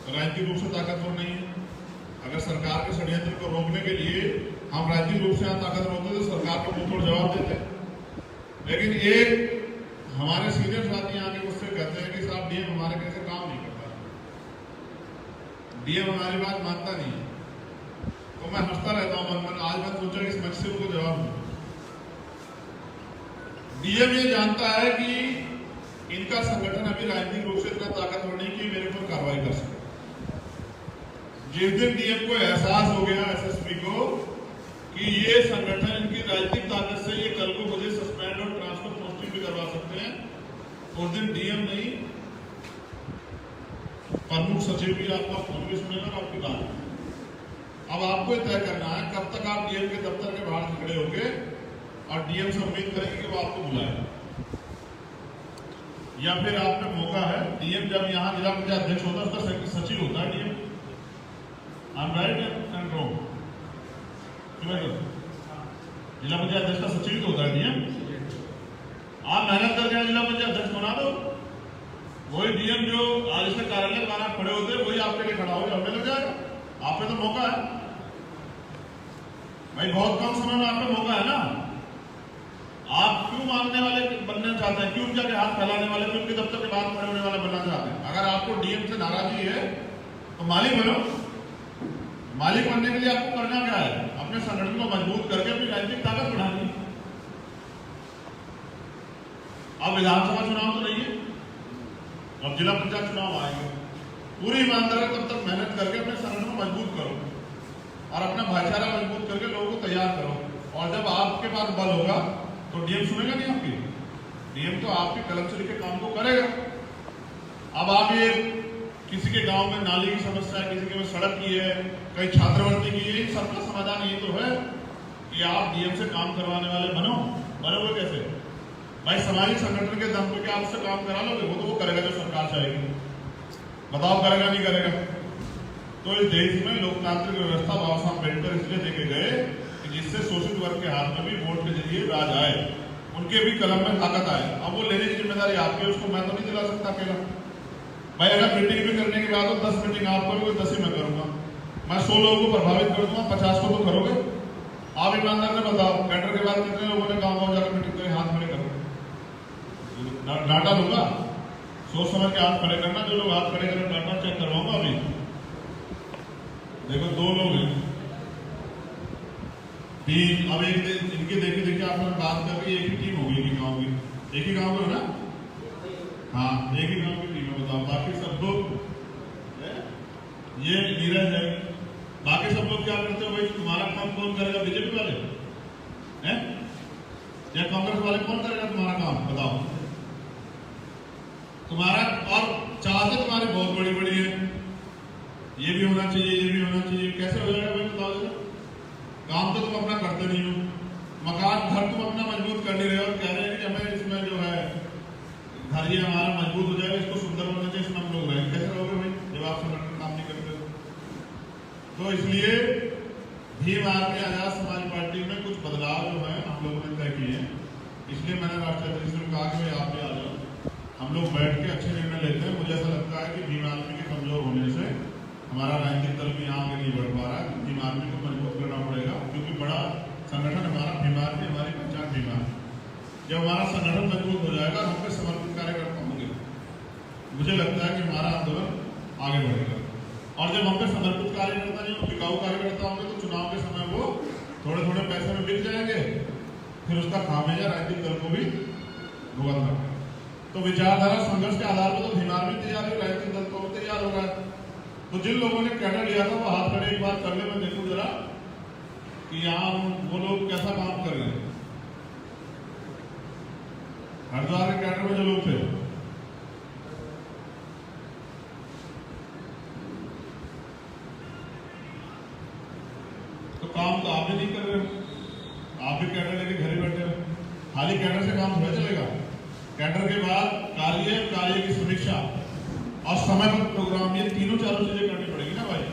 राजनीतिक रूप से ताकतवर नहीं है। अगर सरकार के षड्यंत्र को रोकने के लिए हम राजनीतिक रूप से यहाँ ताकतवर होते तो सरकार को मुंह तोड़ जवाब देते। लेकिन एक हमारे सीनियर साथी यहाँ के मुझसे कहते हैं कि साहब डीएम हमारे कैसे काम नहीं करता, डीएम हमारी बात मानता नहीं है। तो मैं हंसता रहता हूँ मन मन। आज मैं सोचा कि इस मंच से उनको जवाब दूं। डीएम ये जानता है कि इनका संगठन अभी राजनीतिक रूप से इतना ताकतवर नहीं कि मेरे पर कार्रवाई कर सके। जिस दिन डीएम को एहसास हो गया एसएसपी को कि ये संगठन इनकी राजनीतिक ताकत से ये कल को मुझे सस्पेंड और ट्रांसफर पोस्टिंग भी करवा सकते हैं, उस दिन डीएम नहीं प्रमुख सचिव भी आपका फोन भी सुनेगा और आपकी बात। अब आपको तय करना है कब तक आप डीएम के दफ्तर के बाहर खड़े होंगे और डीएम से उम्मीद करेंगे कि वो आपको बुलाए, या फिर आप में मौका है डीएम जब यहाँ जिला पंचायत अध्यक्ष होता है उसका सचिव होता है DM. I am right and wrong? जिला पंचायत अध्यक्ष का सचिव तो होता है डीएम। आप मेहनत करके जिला पंचायत अध्यक्ष बना दो, वही डीएम जो आज से कार्यालय बाहर खड़े होते हैं वही आपके लिए खड़ा हो जाए, लग जाएगा। आप पे तो मौका है भाई, बहुत कम समय में आप पे मौका है ना। आप क्यों मांगने वाले बनना चाहते हैं? क्यों उनके हाथ फैलाने वाले, क्यों उनके दफ्तर के बाहर खड़े होने वाले बनना चाहते हैं? अगर आपको डीएम से नाराजगी है तो माली बनो, मालिक बनने के लिए आपको करना क्या है? अपने संगठन को मजबूत करके अपनी राजनीतिक ताकत बढ़ानी। अब विधानसभा चुनाव तो नहीं है, अब जिला पंचायत चुनाव आएंगे। पूरी ईमानदारी तब तक मेहनत करके अपने संगठन को मजबूत करो और अपना भाईचारा मजबूत करके लोगों को तैयार करो। और जब आपके पास बल होगा तो डीएम सुनेगा नहीं आपकी। डीएम तो आपके कलम से लिखे काम को करेगा। अब आप ये किसी के गांव में नाली की समस्या है, किसी के में सड़क की है, कहीं छात्रवृत्ति की है, इन सबका समाधान ये तो है कि आप डीएम से काम करवाने वाले बनोगे कैसे? भाई सामाजिक संगठन के दम पे क्या आप उससे काम करा लोगे? वो तो वो करेगा जो सरकार चाहेगी। बताओ करेगा नहीं करेगा? तो इस देश में लोकतांत्रिक व्यवस्था बाबा साहब अम्बेडकर इसलिए देके गए कि जिससे शोषित वर्ग के हाथ में भी वोट के जरिए राज आए, उनके भी कलम में ताकत आए। अब वो लेने की जिम्मेदारी आपकी है, उसको मैं तो नहीं दिला सकता अकेला। भाई अगर मीटिंग भी करने की बात हो, 10 मीटिंग आप करोगे, 10 ही मैं करूंगा। मैं 100 लोगों को प्रभावित कर दूंगा, 50 को तो करोगे। आप ईमानदार ने बताओ, कैडर के बाद कितने लोगों ने गाँव जाकर मीटिंग करें? हाथ खड़े करो, डाटा दूंगा, सोच समझ के हाथ खड़े करना। जो लोग हाथ खड़े करें डाटा चेक करवाऊंगा। अभी देखो 2 लोग हैं, 3, अब एक इनके देखिए आप बात कर रही है, एक ही टीम होगी गाँव की, एक ही गाँव में ना, हाँ एक ही गाँव की टीम है। बताओ बाकी सब लोग, ये नीरज है, बाकी सब लोग क्या करते हो? भाई तुम्हारा काम कौन करेगा? बीजेपी वाले हैं या कांग्रेस वाले? कौन करेगा तुम्हारा काम? बताओ। तुम्हारा और चाहते तुम्हारी बहुत बड़ी बड़ी है, ये भी होना चाहिए, ये भी होना चाहिए। कैसे हो जाएगा भाई बताओ जरा? काम तो तुम अपना करते नहीं हो, मकान घर तुम अपना मजबूत कर नहीं रहे हो, कह रहे हैं कि हमें इसमें जो है घर ये हमारा मजबूत हो जाएगा, इसको सुंदर होना चाहिए, इसमें हम लोग रहेंगे। कैसे रहोगे भाई जब आप संगठन काम नहीं करते हो? तो इसलिए भीम आर्मी आजाद समाज पार्टी में कुछ बदलाव जो है हम लोगों ने तय किए हैं। इसलिए मैंने राष्ट्रीय अध्यक्ष को कहा कि भाई आप भी आ जाओ, हम लोग बैठ के अच्छे निर्णय लेते हैं। मुझे ऐसा लगता है कि भीम आर्मी के कमजोर होने से हमारा राजनीतिक दल भी यहाँ आगे नहीं बढ़ पा रहा है। भीम आर्मी को मजबूत करना पड़ेगा, क्योंकि बड़ा संगठन हमारा भीम आर्मी, हमारी पहचान भीम आर्मी। जब हमारा संगठन मजबूत हो जाएगा, हम पे समर्पित कार्यकर्ता होंगे, मुझे लगता है कि हमारा आंदोलन आगे बढ़ेगा। और जब हम पे समर्पित कार्यकर्ता नहीं, बिकाऊ कार्यकर्ता होंगे, तो चुनाव के समय वो थोड़े थोड़े पैसे में बिक जाएंगे, फिर उसका खामियाजा राजनीतिक दल को भी भुगतना पड़ेगा। तो विचारधारा संघर्ष के आधार पर तो भीम आर्मी तैयार है, राजनीतिक दल तो तैयार हो रहा है। तो जिन लोगों ने कैडर लिया था वो हाथ खड़े एक बार कर ले, मैं देखूं जरा कि यहाँ वो लोग कैसा काम कर रहे हैं। हरिद्वार के कैडर में जो लोग थे, तो काम तो आप भी नहीं कर रहे हो, आप भी कैडर लेके घर ही बैठे हो। खाली कैडर से काम थोड़ा चलेगा। कैडर के बाद कार्य की समीक्षा और समय पर प्रोग्राम, ये तीनों चारों चीजें करनी पड़ेगी ना भाई।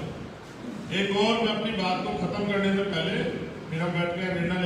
एक और मैं अपनी बात को खत्म करने से पहले फिर हम बैठ के निर्णय